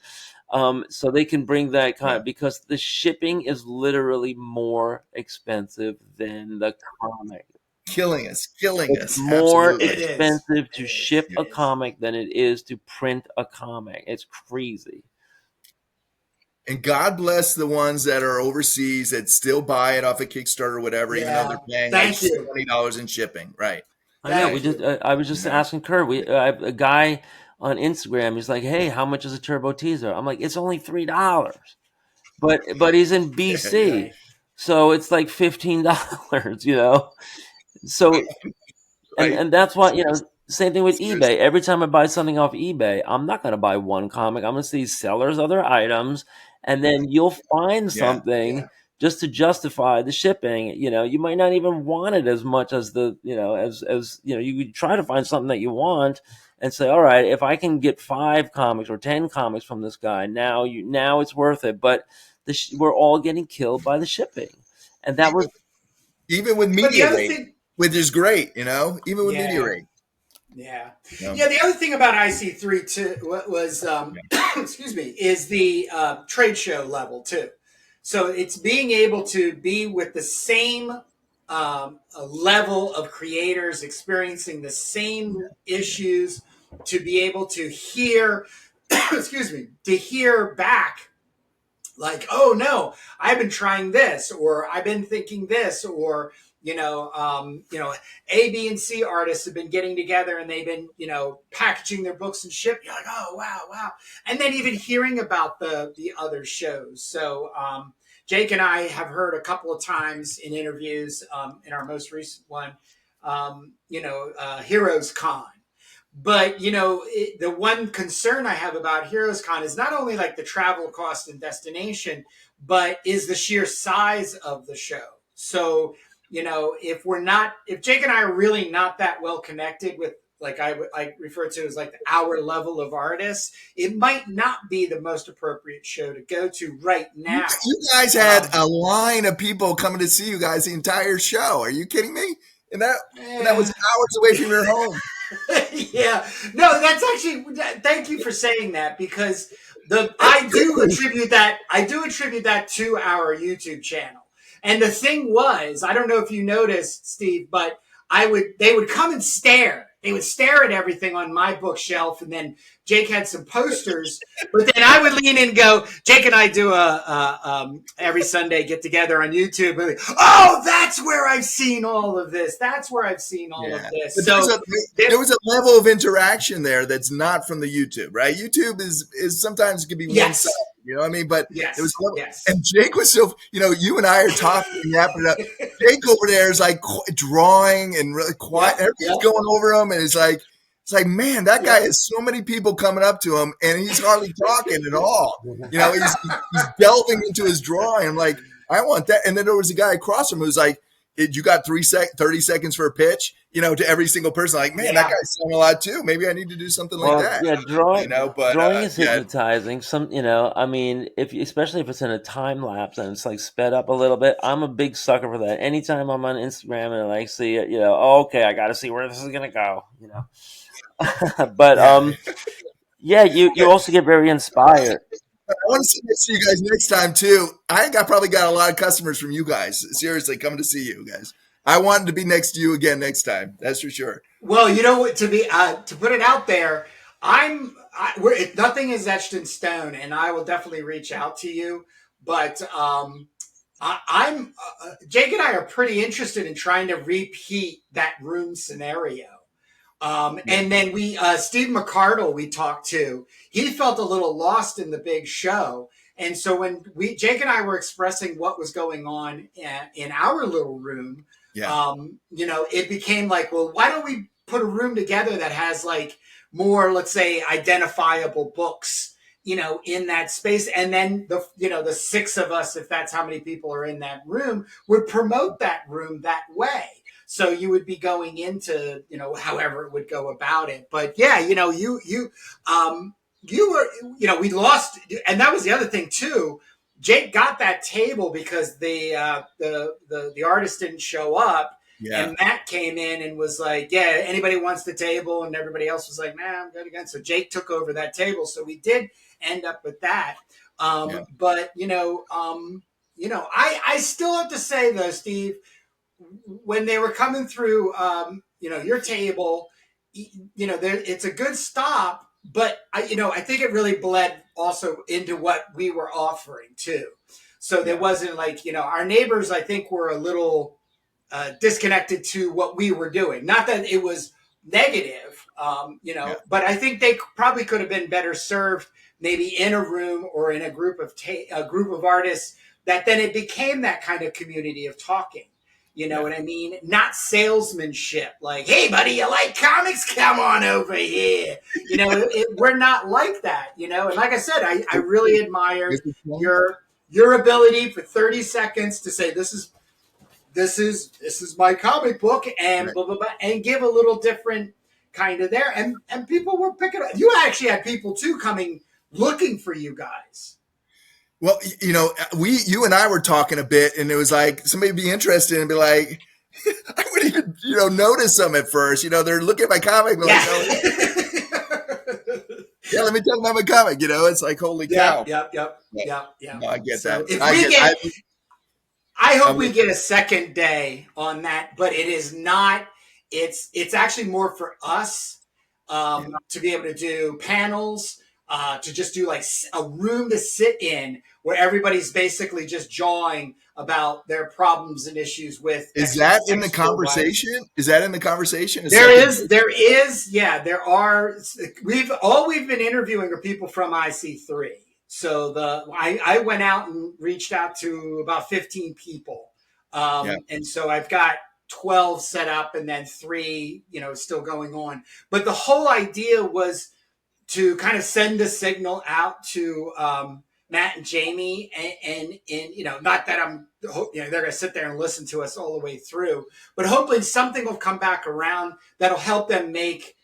So they can bring that Yeah. because the shipping is literally more expensive than the comic. Killing us, killing It's us. more It Absolutely. is. expensive It to is. ship It a is. comic than it is to print a comic. It's crazy. And God bless the ones that are overseas that still buy it off a Kickstarter or whatever, even though they're Yeah. paying like Thank you. $20 in shipping. Right. I know. We Thank Right. just. you. I was You just know, asking Kurt. A guy on Instagram. He's like, "Hey, how much is a turbo teaser?" I'm like, "It's only $3." But he's in BC, Right. so it's like $15. So and right. and that's why, Seriously. same thing with eBay. Seriously. Every time I buy something off eBay, I'm not going to buy one comic. I'm going to see sellers other items, and then you'll find Yeah. something Yeah. just to justify the shipping. You might not even want it as much as you would try to find something that you want and say, all right, if I can get 5 comics or 10 comics from this guy, now it's worth it. But we're all getting killed by the shipping, and that was. Even with But the media other rate, thing, which is great, even with media yeah. rate. Yeah, You know? yeah. The other thing about IC3 too was, Yeah. excuse me, is the trade show level too. So it's being able to be with the same level of creators experiencing the same issues, to be able to hear, excuse me, to hear back like, oh no, I've been trying this, or I've been thinking this, or A, B, and C artists have been getting together and they've been packaging their books and ship. You're like, oh wow, wow, and then even hearing about the other shows. So Jake and I have heard a couple of times in interviews, in our most recent one, Heroes Con. But the one concern I have about Heroes Con is not only like the travel cost and destination, but is the sheer size of the show. So if Jake and I are really not that well connected with, like I refer to as like our level of artists, it might not be the most appropriate show to go to right now. You guys had Um, a line of people coming to see you guys the entire show. Are you kidding me? And that was eh, hours away from your home. yeah, no, that's actually. Thank you for saying that, because I do attribute that to our YouTube channel. And the thing was, I don't know if you noticed, Steve, but they would come and stare. They would stare at everything on my bookshelf, and then Jake had some posters. But then I would lean in and go, Jake and I do every Sunday get together on YouTube. And oh, that's where I've seen all of this. That's where I've seen all of Yeah. this. But there's So a there was a level of interaction there that's not from the YouTube, right? YouTube is sometimes it can be one sided, yes, you know what I mean? But there was yes, a level, yes. and Jake was so, you and I are talking and yapping it up. Jake over there is like drawing and really quiet. Yep, Everybody's yep, going over him, and it's like, man, that guy yep. has so many people coming up to him, and he's hardly talking at all. He's delving into his drawing. I'm like, I want that. And then there was a guy across from him who's like, you got 30 seconds for a pitch, to every single person. Like, man, that Yeah, guy's selling a lot too. Maybe I need to do something like Well, that. yeah, But drawing is yeah, hypnotizing. I mean, especially if it's in a time lapse and it's like sped up a little bit, I'm a big sucker for that. Anytime I'm on Instagram and I see it, oh, okay, I got to see where this is gonna go. But yeah. yeah, you also get very inspired. I want to see you guys next time too. Probably got a lot of customers from you guys. Seriously, coming to see you guys. I wanted to be next to you again next time. That's for sure. well, you know what? To put it out there, nothing is etched in stone, and I will definitely reach out to you. But I'm Jake and I are pretty interested in trying to repeat that room scenario. Yeah, And then Steve McCardle, we talked to, he felt a little lost in the big show. And so when Jake and I were expressing what was going on in our little room, yeah, it became like, well, why don't we put a room together that has like more, let's say, identifiable books in that space. And then the six of us, if that's how many people are in that room, would promote that room that way. So you would be going into, however it would go about it. But yeah, you were, we lost. And that was the other thing too. Jake got that table because the artist didn't show up. Yeah. And Matt came in and was like, yeah, anybody wants the table? And everybody else was like, nah, I'm good again. So Jake took over that table. So we did end up with that. But, I still have to say, though, Steve, when they were coming through, your table, it's a good stop. But, I think it really bled also into what we were offering, too. So there wasn't like, our neighbors, I think, were a little disconnected to what we were doing. Not that it was negative, but I think they probably could have been better served maybe in a room or in a group of artists that then it became that kind of community of talking. You know what I mean? Not salesmanship. Like, hey, buddy, you like comics? Come on over here. We're not like that. And like I said, I really admire your ability for 30 seconds to say this is my comic book and blah blah blah, and give a little different kind of there, and people were picking up. You actually had people too coming looking for you guys. Well, you and I were talking a bit, and it was like somebody would be interested and be like, I wouldn't even notice them at first. They're looking at my comic, like, yeah, let me tell them about my comic. It's like, holy cow. Yep. No, I get that. I hope we get a second day on that, but it is not. It's actually more for us to be able to do panels, to just do like a room to sit in where everybody's basically just jawing about their problems and issues with. Is that in the conversation? Is that in the conversation? There is. Yeah, there are. We've been interviewing are people from IC3. So I went out and reached out to about 15 people. And so I've got 12 set up and then 3, still going on. But the whole idea was to kind of send a signal out to Matt and Jamie and not that they're going to sit there and listen to us all the way through, but hopefully something will come back around that'll help them make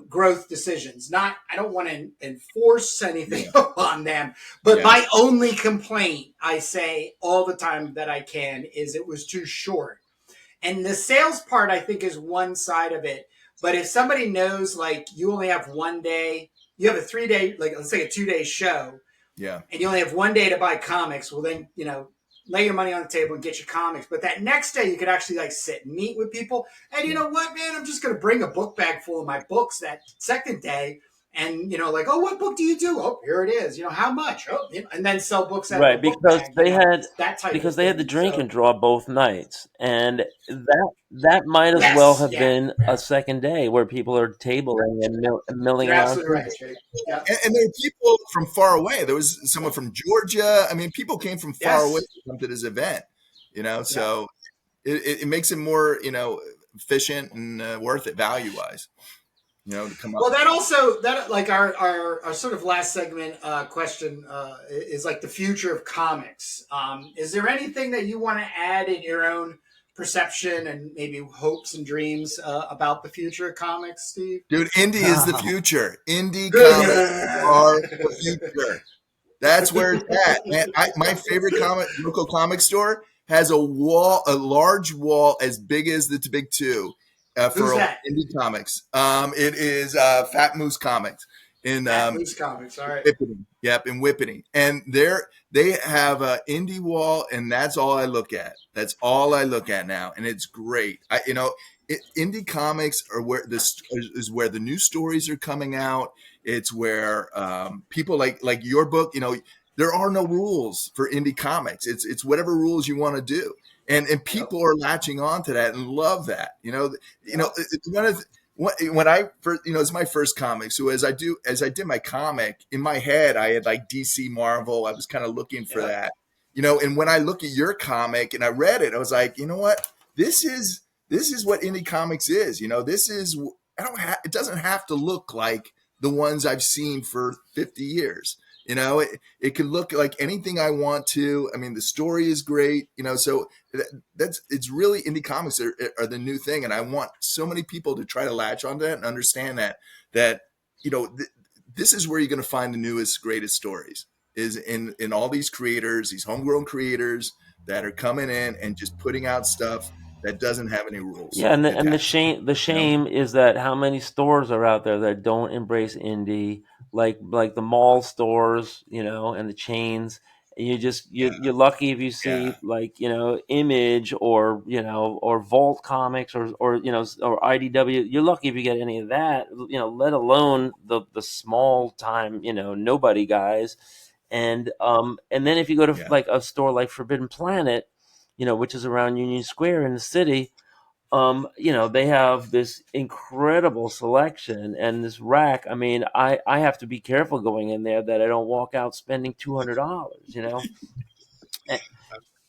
growth decisions. I don't want to enforce anything on them, but my only complaint, I say all the time that I can, is it was too short. And the sales part, I think, is one side of it. But if somebody knows, like, you only have one day, you have a 3-day, like, let's say a 2-day show, and you only have one day to buy comics, well, then, lay your money on the table and get your comics. But that next day, you could actually like sit and meet with people. And you know what, man, I'm just going to bring a book bag full of my books that second day. And, like, oh, what book do you do? Oh, here it is. How much? Oh, and then sell books out of the book because bag, they had that type because of they had thing. the drink and draw both nights, and that might as well have been a second day where people are tabling and milling You're around. absolutely right, Jake. Yeah. And there were people from far away. There was someone from Georgia. I mean, people came from far away to come to this event. So it makes it more efficient and worth it value wise. To come up. Well, that also like our sort of last segment question is like the future of comics. Is there anything that you want to add in your own perception and maybe hopes and dreams about the future of comics, Steve? Dude, indie is the future. Indie comics are the future. That's where it's at, man. My favorite local comic store has a large wall as big as the Big Two. For indie comics, it is Fat Moose Comics in Moose Comics. All right. Whippany. Yep, in Whippany, and they have an indie wall, and that's all I look at. That's all I look at now, and it's great. Indie comics are where this is where the new stories are coming out. It's where people like your book. There are no rules for indie comics. It's whatever rules you want to do. And people are latching on to that and love that. It's one of when I first, it's my first comic. So as I did my comic in my head, I had like DC, Marvel. I was kind of looking for that, and when I look at your comic and I read it, I was like, you know what, this is what indie comics is. It doesn't have to look like the ones I've seen for 50 years. It can look like anything I want to. I mean, the story is great, so it's really indie comics are the new thing. And I want so many people to try to latch onto that and understand that, this is where you're going to find the newest, greatest stories is in all these creators, these homegrown creators that are coming in and just putting out stuff that doesn't have any rules Yeah, and the attached to it. shame is that how many stores are out there that don't embrace indie, like the mall stores, and the chains. And you're lucky if you see Yeah. like Image or or Vault Comics or IDW. You're lucky if you get any of that. Let alone the small time nobody guys. And then if you go to Yeah. like a store like Forbidden Planet, which is around Union Square in the city, they have this incredible selection and this rack. I mean, I have to be careful going in there that I don't walk out spending $200, and,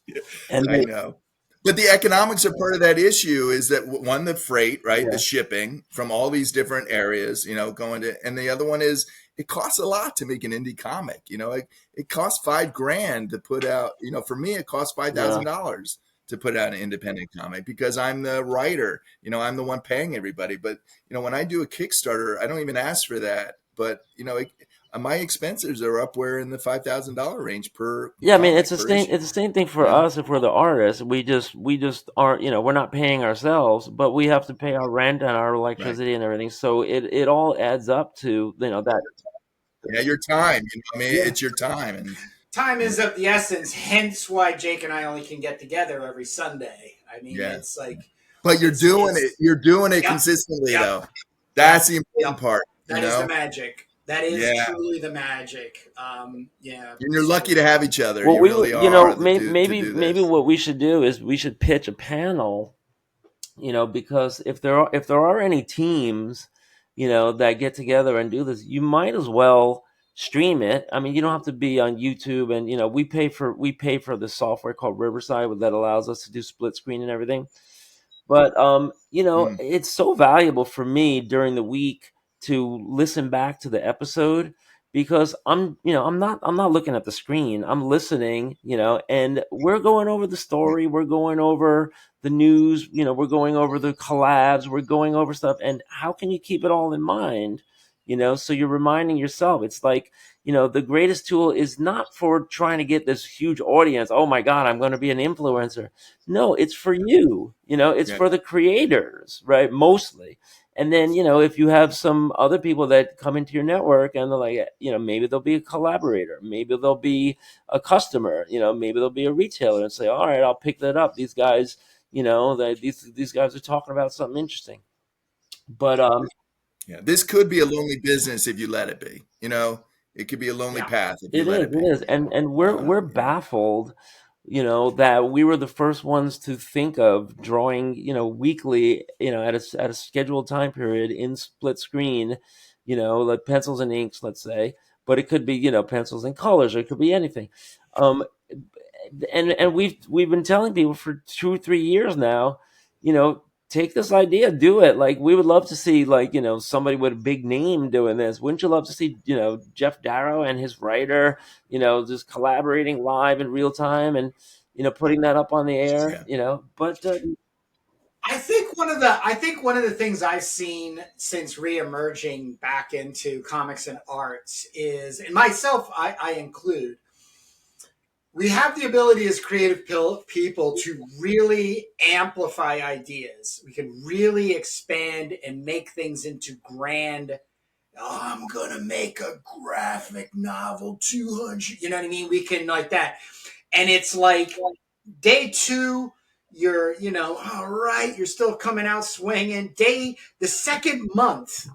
Yeah, and I know. But the economics are part of that issue is that one, the freight, right? The yeah, shipping from all these different areas, going to, and the other one is it costs a lot to make an indie comic. It costs $5,000 to put out, for me, it costs yeah. $5,000 to put out an independent comic because I'm the writer, I'm the one paying everybody. But, when I do a Kickstarter, I don't even ask for that. But, my expenses are upwhere in the $5,000 range per Yeah, I mean comic per issue. it's the same thing You for know? us if we're the artists. We just aren't, we're not paying ourselves, but we have to pay our rent and our Right. electricity and everything. So it all adds up to, that. Yeah, your time. I mean, Yeah. it's your time, and Time yeah, is of the essence, hence why Jake and I only can get together every Sunday. I mean, yeah. it's like, But you're doing it. it's, You're doing it yep, consistently, yep, though. yep, That's the important yep. part. That is the magic. That is Yeah. truly the magic. Yeah. And you're So, lucky to have each other. Well, You really are to do maybe this. what we should do is we should pitch a panel, because if there are any teams, that get together and do this, you might as well stream it. I mean, you don't have to be on YouTube, and we pay for the software called Riverside that allows us to do split screen and everything. But Mm, it's so valuable for me during the week to listen back to the episode because I'm not looking at the screen. I'm listening, and we're going over the yeah, story, we're going over the news, we're going over the collabs, we're going over stuff, and how can you keep it all in mind? So you're reminding yourself. It's like, the greatest tool is not for trying to get this huge audience. Oh my God, I'm going to be an influencer. No, it's for you. It's yeah, for the creators, right? Mostly. And then, if you have some other people that come into your network and they're like, maybe they'll be a collaborator, maybe they'll be a customer, maybe they'll be a retailer and say, all right, I'll pick that up. These guys, these guys are talking about something interesting. But yeah. This could be a lonely business if you let it be. It could be a lonely yeah. path if you it let is, it it be. is. And we're baffled, that we were the first ones to think of drawing, weekly, at a scheduled time period in split screen, like pencils and inks, let's say, but it could be, pencils and colors, or it could be anything. Um, and we've been telling people for 2 or 3 years now, take this idea, do it. Like, we would love to see, like, somebody with a big name doing this. Wouldn't you love to see, Jeff Darrow and his writer, just collaborating live in real time and putting that up on the air, Yeah. but I think one of the things I've seen since reemerging back into comics and arts is, and myself I include, we have the ability as creative people to really amplify ideas. We can really expand and make things into grand. Oh, I'm gonna make a graphic novel 200. You know what I mean? We can like that, and it's like day two, you're, all right, you're still coming out swinging. The second month,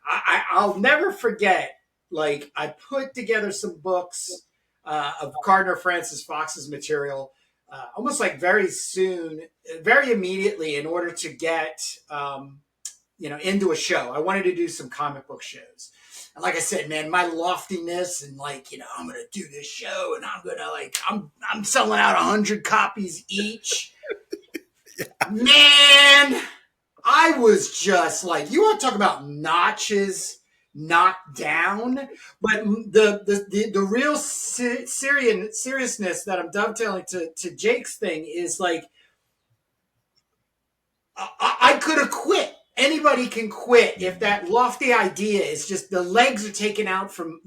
I'll never forget. Like, I put together some books of Gardner Francis Fox's material, almost like very soon, very immediately, in order to get into a show. I wanted to do some comic book shows. And like I said, man, my loftiness and like, I'm gonna do this show and I'm gonna like I'm selling out 100 copies each. Man, I was just like, you want to talk about notches knocked down. But the real seriousness that I'm dovetailing to Jake's thing is like, I could have quit. Anybody can quit if that lofty idea is just the legs are taken out from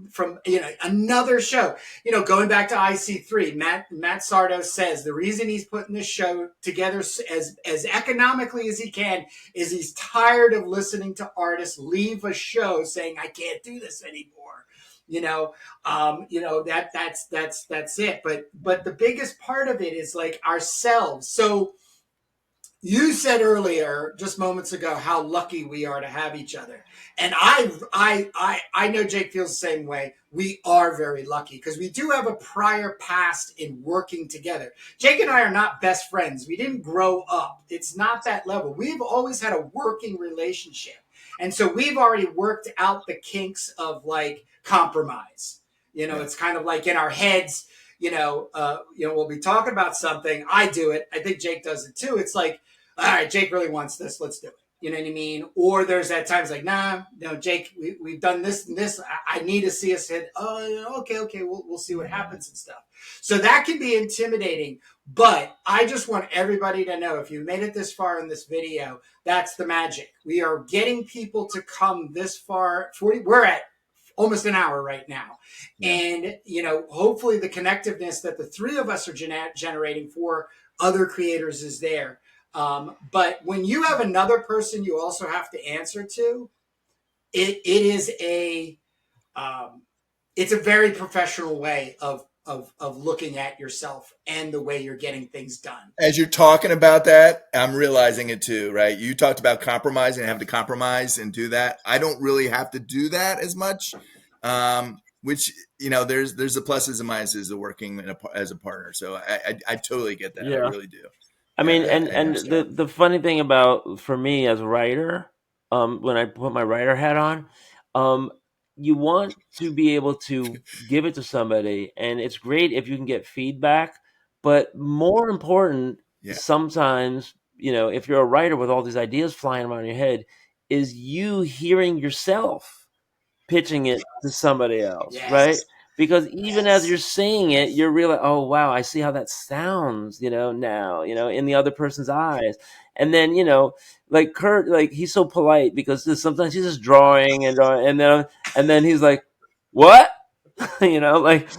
another show. Going back to IC3, Matt Sardo says the reason he's putting this show together as economically as he can is he's tired of listening to artists leave a show saying I can't do this anymore. That's it. But the biggest part of it is like ourselves. So you said earlier, just moments ago, how lucky we are to have each other, and I know Jake feels the same way. We are very lucky because we do have a prior past in working together. Jake and I are not best friends. We didn't grow up. It's not that level. We've always had a working relationship, and so we've already worked out the kinks of like compromise. Yeah. It's kind of like in our heads. We'll be talking about something. I do it. I think Jake does it too. It's like, all right, Jake really wants this. Let's do it. You know what I mean? Or there's at times like, nah, no, Jake, we've done this and this. I need to see us hit. Oh, okay. We'll see what happens and stuff. So that can be intimidating. But I just want everybody to know, if you made it this far in this video, that's the magic. We are getting people to come this far. We're at almost an hour right now. Yeah. And, hopefully the connectiveness that the three of us are generating for other creators is there. But when you have another person you also have to answer to, it is it's a very professional way of looking at yourself and the way you're getting things done. As you're talking about that, I'm realizing it too, right? You talked about compromising and have to compromise and do that. I don't really have to do that as much, which, there's the pluses and minuses of working as a partner. So I totally get that. Yeah. I really do. I mean, and the funny thing about, for me as a writer, when I put my writer hat on, you want to be able to give it to somebody, and it's great if you can get feedback. But more important, sometimes, if you're a writer with all these ideas flying around your head, is you hearing yourself pitching it to somebody else, right? Because even as you're saying it, you're really, oh, wow, I see how that sounds, now, in the other person's eyes. And then, like Kurt, like he's so polite because sometimes he's just drawing and then he's like, what? Like,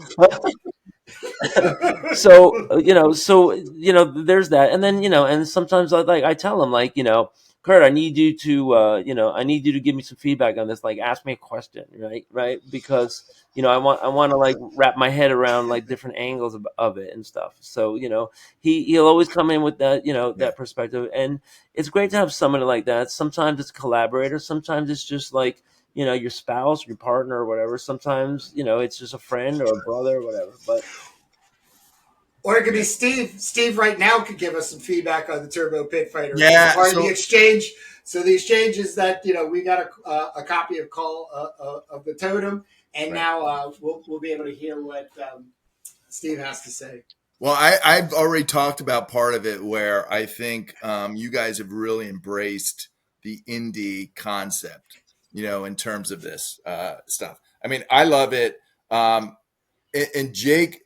so there's that. And then, and sometimes I tell him, like, Kurt, I need you to give me some feedback on this. Like, ask me a question, right? Because I want to like wrap my head around like different angles of it and stuff. So he'll always come in with that that perspective, and it's great to have somebody like that. Sometimes it's a collaborator. Sometimes it's just like your spouse, your partner, or whatever. Sometimes it's just a friend or a brother or whatever. Or it could be Steve. Steve right now could give us some feedback on the Turbo Pit Fighter. Yeah, part of the exchange. So the exchange is that we got a copy of of the Totem, and now we'll be able to hear what Steve has to say. Well, I've already talked about part of it where I think you guys have really embraced the indie concept, in terms of this stuff. I mean, I love it. And Jake,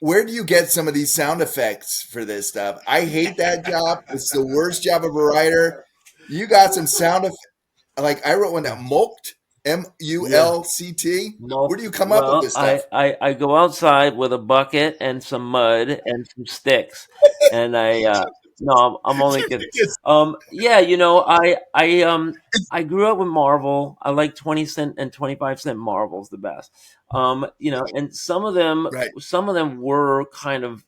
where do you get some of these sound effects for this stuff? I hate that job. It's the worst job of a writer. You got some sound effects. Like I wrote one down, mulct, MULCT. Where do you come up with this stuff? I go outside with a bucket and some mud and some sticks, and no, I'm only kidding. I grew up with Marvel. I like 20-cent and 25-cent Marvels the best. And some of them were kind of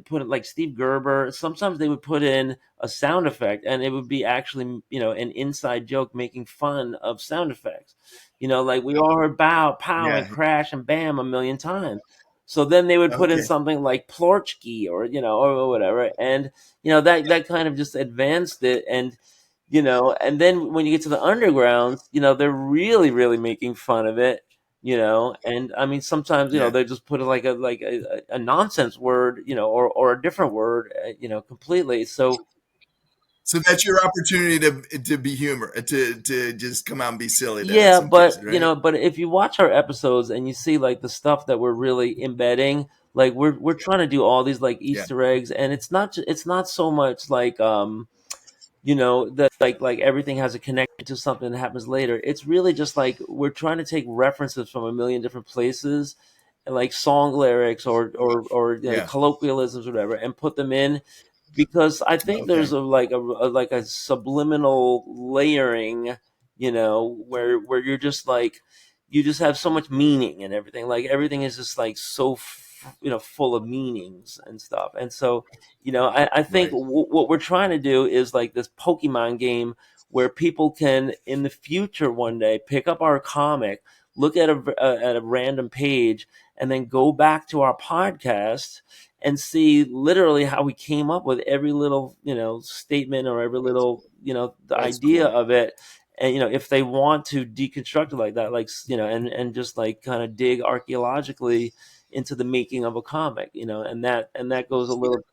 put it like Steve Gerber. Sometimes they would put in a sound effect, and it would be actually an inside joke making fun of sound effects. Like we all heard bow, pow, and crash and bam a million times. So then they would put in something like Plorchki or whatever, and that kind of just advanced it. And and then when you get to the undergrounds, they're really, really making fun of it. And I mean, sometimes, they just put like a nonsense word, or a different word, completely. So So that's your opportunity to be humor, to just come out and be silly then in Yeah, some cases, but right? but if you watch our episodes and you see like the stuff that we're really embedding, like we're trying to do all these like Yeah. Easter eggs, and it's not so much like that like everything has a connection to something that happens later. It's really just like we're trying to take references from a million different places, like song lyrics or Yeah. colloquialisms or whatever, and put them in, because I think there's Okay. a subliminal layering, where you're just like, you just have so much meaning and everything. Like everything is just like so full of meanings and stuff. And so, I think Right. what we're trying to do is like this Pokemon game where people can in the future one day pick up our comic, look at a random page, and then go back to our podcast and see literally how we came up with every little statement or every That's little the that's idea cool. of it. And if they want to deconstruct it like that, like and just like kind of dig archaeologically into the making of a comic, and that goes a little.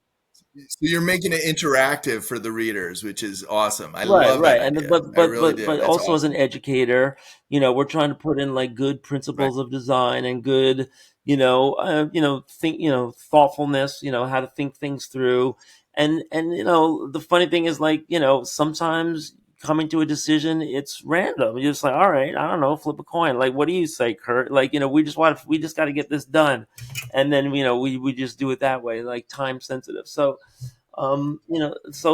So you're making it interactive for the readers, which is awesome. I Right, love that right, and idea. but I but really but do. but That's also as awesome. an educator, we're trying to put in like good Right. principles of design and good, think, thoughtfulness, how to think things through, and the funny thing is like, sometimes coming to a decision, it's random. You're just like, all right, I don't know, flip a coin. Like, what do you say, Kurt? Like, we just got to get this done, and then we just do it that way, like time sensitive. So it's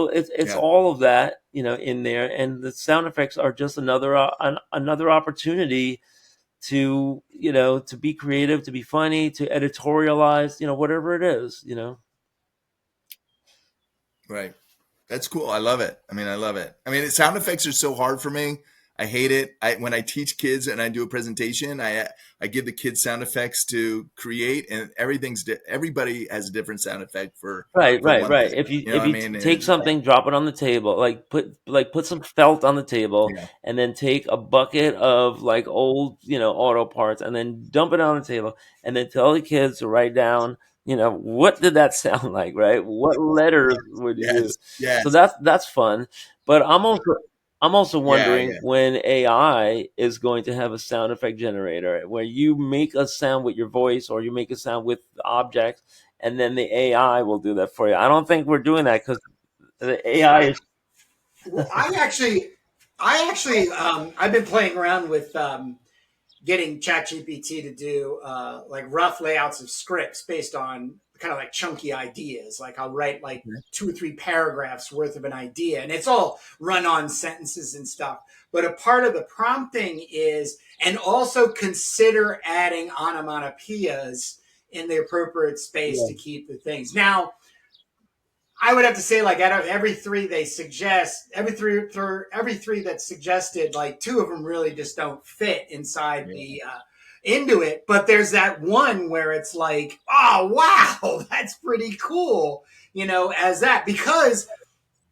Yeah. all of that, in there, and the sound effects are just another opportunity to be creative, to be funny, to editorialize, whatever it is. Right. That's cool. I love it. I mean, I love it. I mean, sound effects are so hard for me. I hate it. When I teach kids and I do a presentation, I give the kids sound effects to create, and everybody has a different sound effect Right, for right, one right. thing. If you You know if what I you mean? take And something, drop it on the table, like put some felt on the table, yeah, and then take a bucket of like old, auto parts, and then dump it on the table, and then tell the kids to write down, what did that sound like, right? What letters would you use? yes, So yes, that's fun. But I'm also yeah, wondering yeah, when AI is going to have a sound effect generator where you make a sound with your voice or you make a sound with objects, and then the AI will do that for you. I don't think we're doing that because the AI is. Well, I've been playing around with getting ChatGPT to do like rough layouts of scripts based on kind of like chunky ideas. Like I'll write like 2 or 3 paragraphs worth of an idea, and it's all run-on sentences and stuff. But a part of the prompting is, and also consider adding onomatopoeias in the appropriate space Yeah. to keep the things. Now, I would have to say, like, out of every three they suggest, every three that's suggested, like 2 of them really just don't fit inside yeah, the into it. But there's that one where it's like, oh wow, that's pretty cool, as that, because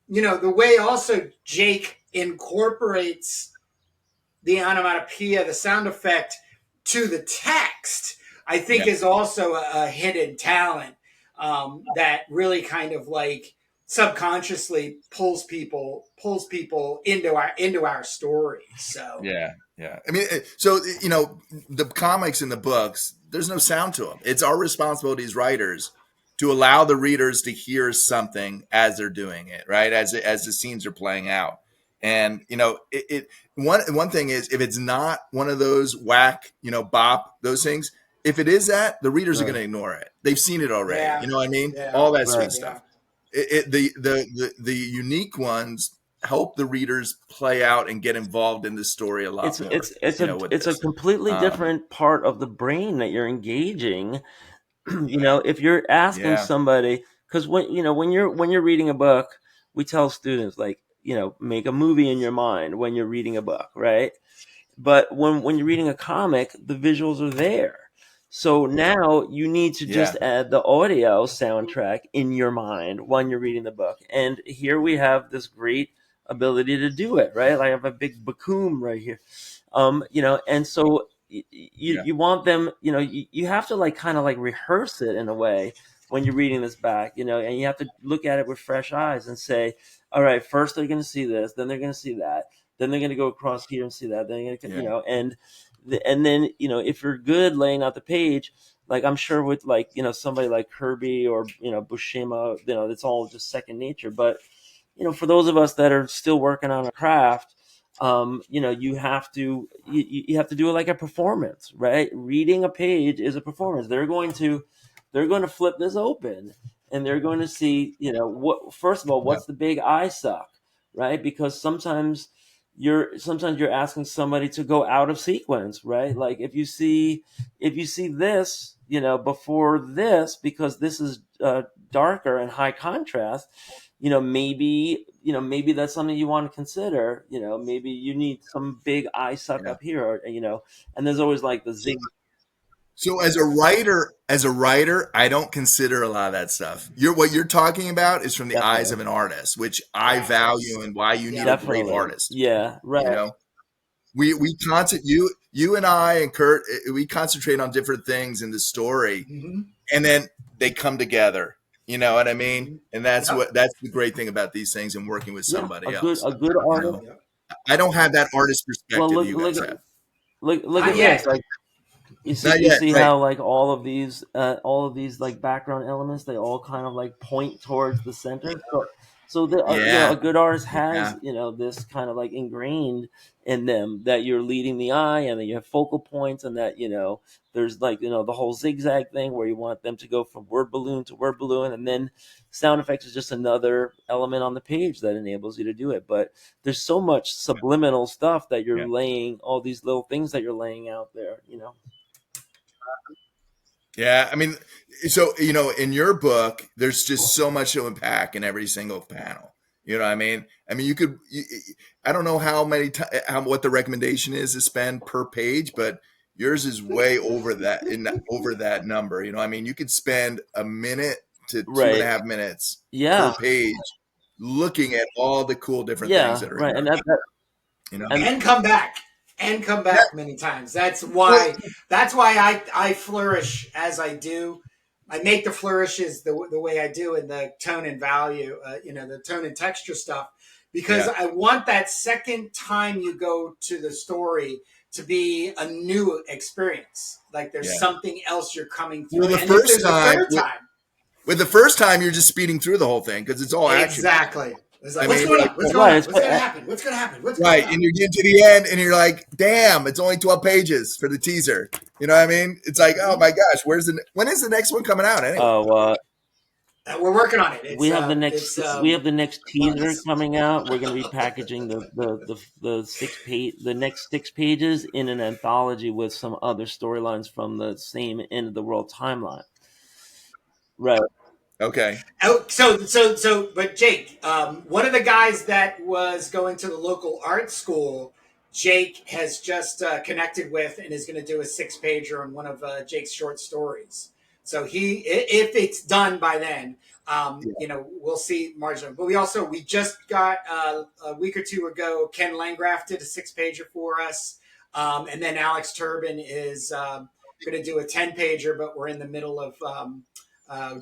the way also Jake incorporates the onomatopoeia, the sound effect to the text, I yeah, think is also a hidden talent that really kind of like subconsciously pulls people into our stories. So yeah, yeah. I mean, so the comics and the books, there's no sound to them. It's our responsibility as writers to allow the readers to hear something as they're doing it, right? As the scenes are playing out. And one thing is, if it's not one of those whack, bop, those things, if it is that, the readers are going Right. to ignore it. They've seen it already. yeah, You know what I mean? yeah, All that Right. sweet yeah. stuff. The unique ones help the readers play out and get involved in the story a lot It's more. it's it's a With it's a this, completely um, different part of the brain that you're engaging. If you're asking yeah, somebody, because when you're reading a book, we tell students like, make a movie in your mind when you're reading a book, right? But when you're reading a comic, the visuals are there. So now you need to just yeah, add the audio soundtrack in your mind when you're reading the book. And here we have this great ability to do it, right? I have a big Bakum right here. And so you you want them, you have to like kind of like rehearse it in a way when you're reading this back, and you have to look at it with fresh eyes and say, all right, first they're going to see this, then they're going to see that, then they're going to go across here and see that, then they're going to, Yeah. and then if you're good laying out the page, like I'm sure with like somebody like Kirby or Bushima, it's all just second nature. But for those of us that are still working on a craft, you have to do it like a performance, right? Reading a page is a performance. They're going to flip this open, and they're going to see, what, first of all, Yeah. what's the big eye suck, right? Because sometimes you're asking somebody to go out of sequence, right? Like if you see this, before this, because this is darker and high contrast, maybe that's something you want to consider. Maybe you need some big eye suck Yeah. up here, and there's always like the zig. So as a writer, I don't consider a lot of that stuff. What you're talking about is from the eyes Definitely, of an artist, which I Right. value, and why you need Yeah. a great definitely, artist. yeah, You right, know, you and I and Kurt, we concentrate on different things in the story, Mm-hmm. and then they come together. You know what I mean? Mm-hmm. And Yep. that's the great thing about these things and working with yeah. A somebody good else. a good You artist. know, Yep. I don't have that artist Well, perspective look you look guys at have. look Not at this. yet. Like, You see, Not you yet, see right? how like all of these like background elements, they all kind of like point towards the center. So Yeah, a good artist yeah, has this kind of like ingrained in them, that you're leading the eye, and that you have focal points, and that there's like the whole zigzag thing where you want them to go from word balloon to word balloon, and then sound effects is just another element on the page that enables you to do it. But there's so much subliminal stuff that you're yeah. laying, all these little things that you're laying out there. Yeah, I mean, so in your book, there's just so much to unpack in every single panel. You know what I mean? I mean, I don't know how many how what the recommendation is to spend per page, but yours is way over that over that number. I mean, you could spend a minute to two and a Right. half minutes per Yeah. page looking at all the cool different things Yeah. that are in Right. there. You know? And And come back. And come Yeah. back many times. That's Well, why. That's why I flourish as I do. I make the flourishes the way I do in the tone and value, the tone and texture stuff, because yeah. I want that second time you go to the story to be a new experience. Like there's Yeah. something else you're coming Well, through. the And if first there's a time third time, with the first time, you're just speeding through the whole thing because it's all action. exactly. It's like, I what's mean, going like, on? What's going right. on? What's going to happen? What's going to happen? What's going right, on? and you're getting to the end, and you're like, "Damn, it's only 12 pages for the teaser." You know what I mean? It's like, oh Mm-hmm. my gosh, when is the next one coming out anyway? Oh, We're working on it. we have the next It's we have the next teaser months. coming out. We're going to be packaging the next 6 pages in an anthology with some other storylines from the same end of the world timeline. Right. Okay, Oh, but Jake, one of the guys that was going to the local art school, Jake has just connected with and is going to do a 6 pager on one of Jake's short stories. So if it's done by then, we'll see margin. But we just got a week or two ago, Ken Landgraf did a 6 pager for us, and then Alex Turbin is going to do a 10 pager. But we're in the middle of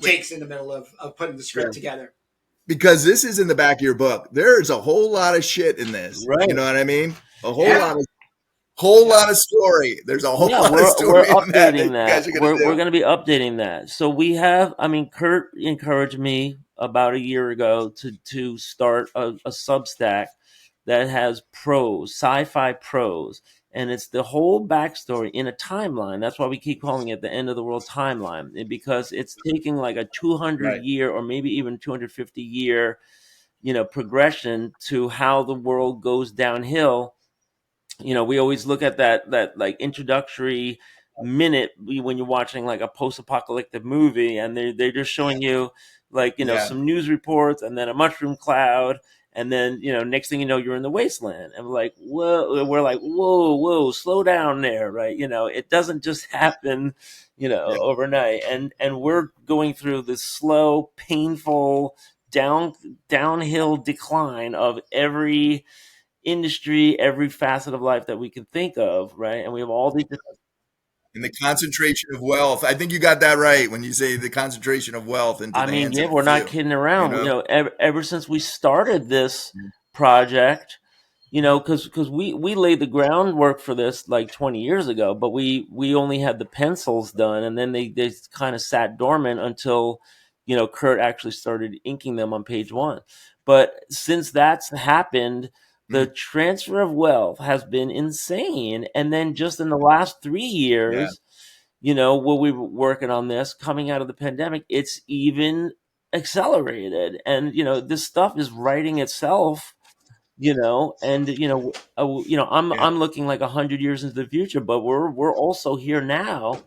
wait, Jake's in the middle of putting the Yeah. script together. because this is in the back of your book. There's a whole lot of shit in this. Right. You know what I mean? A Yeah. whole lot of story. There's a whole Yeah, lot of we're story in that updating you guys that. are gonna We're do. going to be updating that. So we have. I mean, Kurt encouraged me about a year ago to start a Substack that has prose, sci-fi prose, and it's the whole backstory in a timeline. That's why we keep calling it the end of the world timeline, because it's taking like a 200 Right. year or maybe even 250 year, progression to how the world goes downhill. We always look at that like introductory minute when you're watching like a post-apocalyptic movie, and they're just showing you like Yeah. some news reports, and then a mushroom cloud, and then next thing you know, you're in the wasteland, and we're like whoa, slow down there, right? It doesn't just happen Yeah. overnight, and we're going through this slow, painful downhill decline of every industry, every facet of life that we can think of, right? And we have all these different. And the concentration of wealth. I think you got that right when you say the concentration of wealth into I the mean, hands yeah, of a we're not few. kidding You around. know? Ever since we started this project, because we laid the groundwork for this like 20 years ago, but we only had the pencils done, and then they kind of sat dormant until Kurt actually started inking them on page one. But since that's happened, the Mm, transfer of wealth has been insane. And then just in the last 3 yeah, years, while we were working on this, coming out of the pandemic, it's even accelerated. And this stuff is writing itself. And I'm yeah, I'm looking like 100 years into the future, but we're also here now.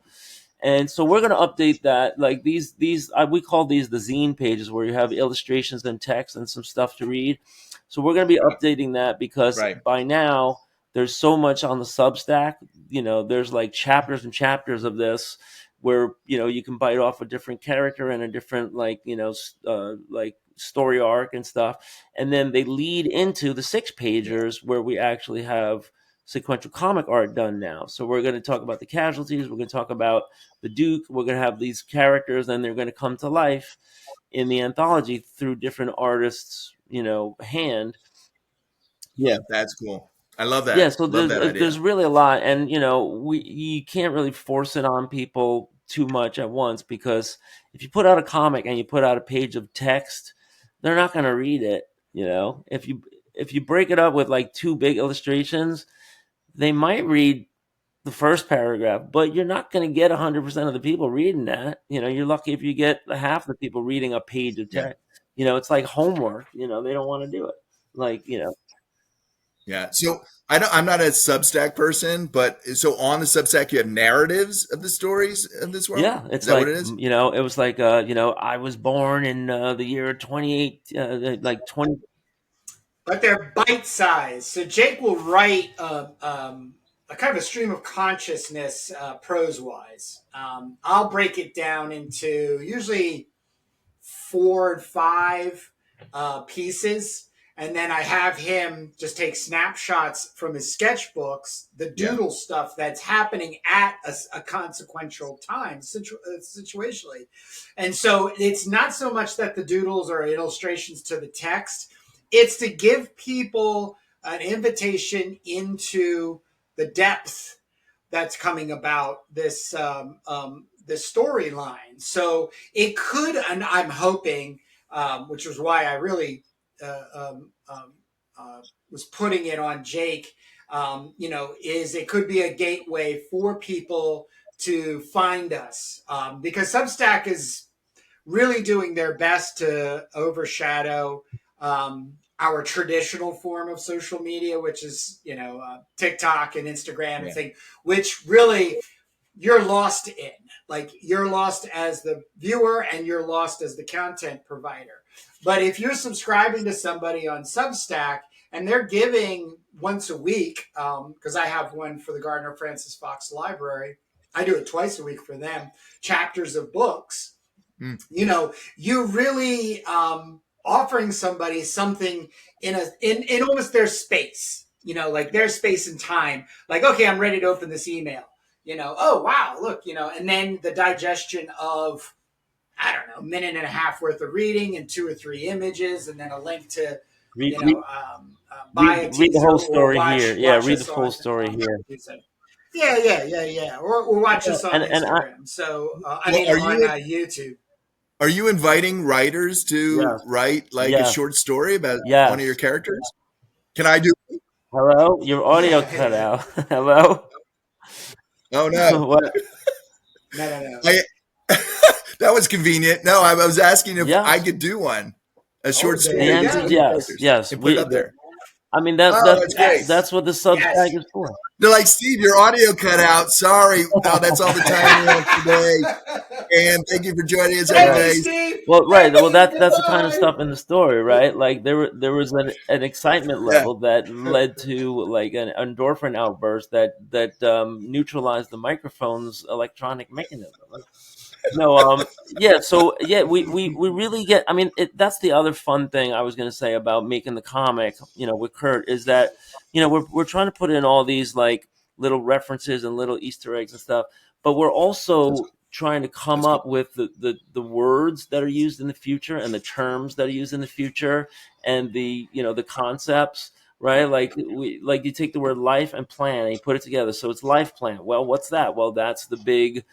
And so we're going to update that. Like these we call these the zine pages, where you have illustrations and text and some stuff to read. So we're going to be updating that, because right. by now there's so much on the Substack. There's like chapters and chapters of this, where you can bite off a different character and a different, like like story arc and stuff, and then they lead into the six Yeah, pagers, where we actually have sequential comic art done now. So we're going to talk about the casualties. We're going to talk about the Duke. We're going to have these characters, and they're going to come to life in the anthology through different artists, hand. Yeah. that's cool. I love Yeah. that. So Love that there's idea. really a lot, and you can't really force it on people too much at once, because if you put out a comic and you put out a page of text, they're not going to read it. If you break it up with like two big illustrations, they might read the first paragraph, but you're not going to get 100% of the people reading that. You're lucky if you get half the people reading a page of Yeah, text. It's like homework. They don't want to do it. Like, yeah. So I'm not a Substack person, but so on the Substack you have narratives of the stories of this world. yeah, Is it's that what like, it is? it was like, I was born in the year 28, like 20. But they're bite sized. So Jake will write a kind of a stream of consciousness prose wise. I'll break it down into usually 4 or 5 pieces. And then I have him just take snapshots from his sketchbooks, the Yeah, doodle stuff that's happening at a consequential time, situationally. And so it's not so much that the doodles are illustrations to the text, it's to give people an invitation into the depth that's coming about this storyline. So it could, and I'm hoping, which was why I really uh, um, um, was putting it on Jake. Is it could be a gateway for people to find us, because Substack is really doing their best to overshadow our traditional form of social media, which is TikTok and Instagram and yeah, thing, which really you're lost in. Like you're lost as the viewer and you're lost as the content provider. But if you're subscribing to somebody on Substack and they're giving once a week, because I have one for the Gardner Francis Fox Library, I do it twice a week for them, chapters of books. mm, You really offering somebody something in almost their space, like their space and time. Like, okay, I'm ready to open this email. Oh wow, look, and then the digestion of, I don't know, a minute and a half worth of reading and 2 or 3 images, and then a link to, read, read, buy read, a read the teaser whole or story here. Yeah, watch read the us full on. story here. Yeah. Or watch Yeah, us on and I, Instagram. So I well, mean on YouTube. are you inviting writers to yes, write like a yes, short story about one of your yes. characters? Can I do? Hello, your audio Yeah, cut yeah. out. Hello. Oh no, What? No. I, that was convenient. No, I was asking if I Yes. could do one, a Oh, short there The story you with answer is go. one of your yes. characters Yes. and put it up there. I mean, that Oh, that that's great. that's Yes. what the Substack Yes. is for. They're like, Steve, your audio cut out. Sorry. Oh, that's all the time we have today. And thank you for joining us, Thank Right. you, everybody. Steve. Well, right. Well, that's the kind of Goodbye. stuff in the story, right? Like there was an excitement Yeah. level that led to like an endorphin outburst that neutralized the microphone's electronic mechanism. No, yeah. So yeah, we really get. I mean, that's the other fun thing I was going to say about making the comic. With Kurt is that we're trying to put in all these like little references and little Easter eggs and stuff, but we're That's, also trying to come that's cool. up with the words that are used in the future and the terms that are used in the future and the concepts, right? Like you take the word life and plan and you put it together, so it's life plan. Well, what's that? Well, that's the big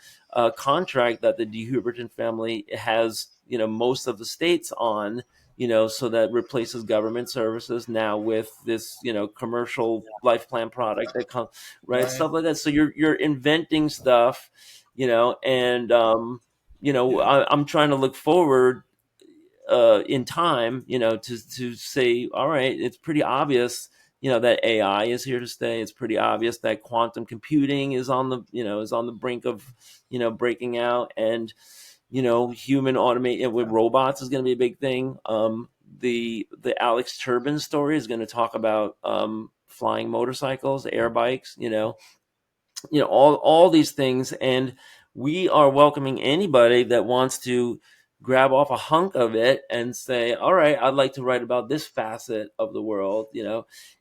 contract that the de Huberton family has, most of the states on, so that replaces government services now with this, commercial life plan product that comes, right? Right. Stuff like that. So you're inventing stuff, and Yeah. I'm trying to look forward in time, to say, all right, it's pretty obvious, that AI is here to stay. It's pretty obvious that quantum computing is on the brink of, breaking out, and human automate with robots is going to be a big thing. The Alex Turbin story is going to talk about flying motorcycles, air bikes, all these things, and we are welcoming anybody that wants to grab off a hunk of it and say, all right, I'd like to write about this facet of the world,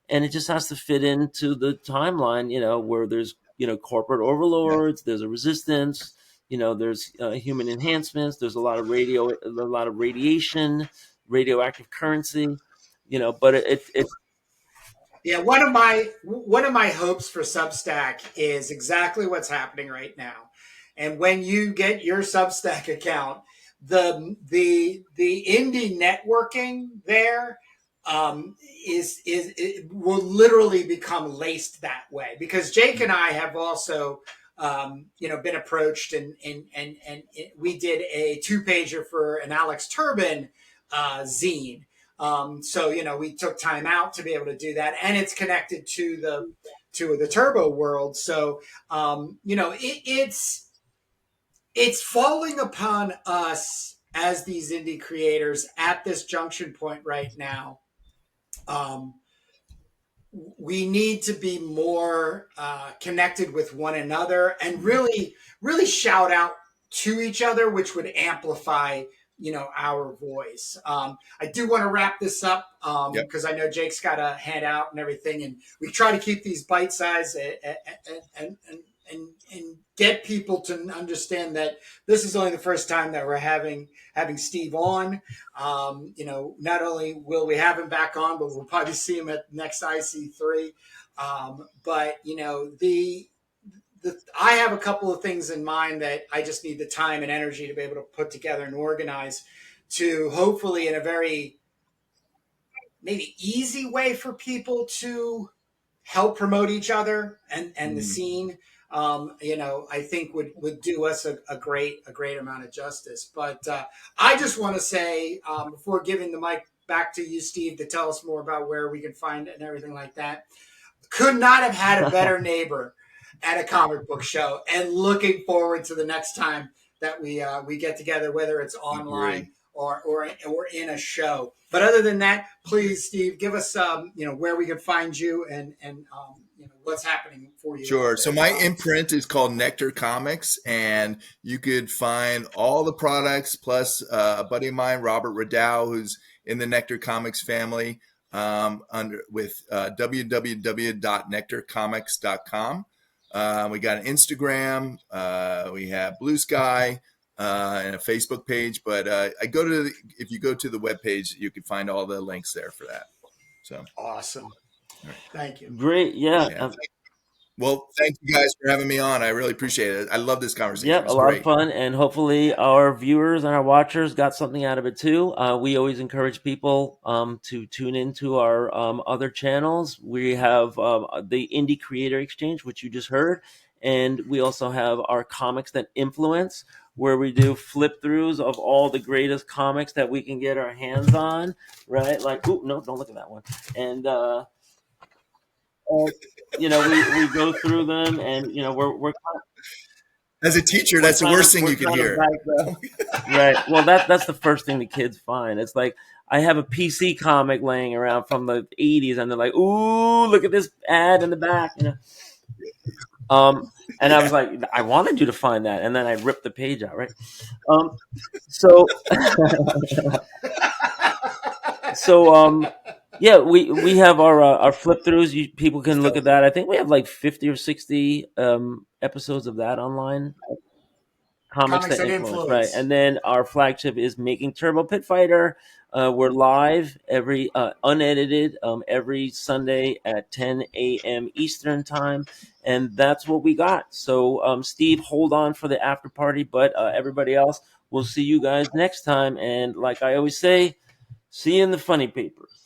and it just has to fit into the timeline, where there's corporate Yeah. overlords, there's a resistance, there's human enhancements, there's a lot of radiation, radioactive currency, but it Yeah, one of my hopes for Substack is exactly what's happening right now. And when you get your Substack account, the indie networking there is it will literally become laced that way, because Jake and I have also been approached, and we did a 2-pager for an Alex Turbin zine. So we took time out to be able to do that, and it's connected to the Turbo world. So it's falling upon us as these indie creators at this junction point right now. Um, we need to be more connected with one another and really shout out to each other, which would amplify our voice. I do want to wrap this up Yep. because I know Jake's got a handout and everything, and we try to keep these bite size and get people to understand that this is only the first time that we're having Steve on. Not only will we have him back on, but we'll probably see him at next IC3. But I have a couple of things in mind that I just need the time and energy to be able to put together and organize, to hopefully in a very maybe easy way for people to help promote each other and the Mhm. scene. I think would do us a great amount of justice. But I just want to say, before giving the mic back to you, Steve, to tell us more about where we can find it and everything like that, could not have had a better neighbor at a comic book show, and looking forward to the next time that we get together, whether it's online Agree. or in a show. But other than that, please, Steve, give us where we can find you, and what's happening for you out Sure. there So in the my comics. imprint is called Nectar Comics, and you could find all the products plus a buddy of mine, Robert Radow, who's in the Nectar Comics family, under with www.nectarcomics.com. We got an Instagram, we have Blue Sky, and a Facebook page. But if you go to the webpage, you can find all the links there for that. So, Awesome. all right. Thank you. great, yeah. Yeah. Well, thank you guys for having me on. I really appreciate it. I love this conversation. Yep, a It's lot of great. fun, and hopefully our viewers and our watchers got something out of it too. We always encourage people to tune into our other channels. We have the Indie Creator Exchange, which you just heard, and we also have our Comics That Influence, where we do flip throughs of all the greatest comics that we can get our hands on. Right? Like, oh no, don't look at that one. And we go through them, and we're As a teacher, we're that's the trying to worst thing we're you could trying to hear. back right. Well, that's the first thing the kids find. It's like I have a PC comic laying around from the '80s, and they're like, "Ooh, look at this ad in the back," you know. And I was like, I wanted you to find that, and then I ripped the page out, right? Um, so so yeah, we have our flip throughs. People can look at that. I think we have like 50 or 60 episodes of that online. Comics Comics that that influence, right? influence. And then our flagship is Making Turbo Pit Fighter. We're live every unedited every Sunday at 10 a.m. Eastern time, and that's what we got. So, Steve, hold on for the after party, but everybody else, we'll see you guys next time. And like I always say, see you in the funny papers.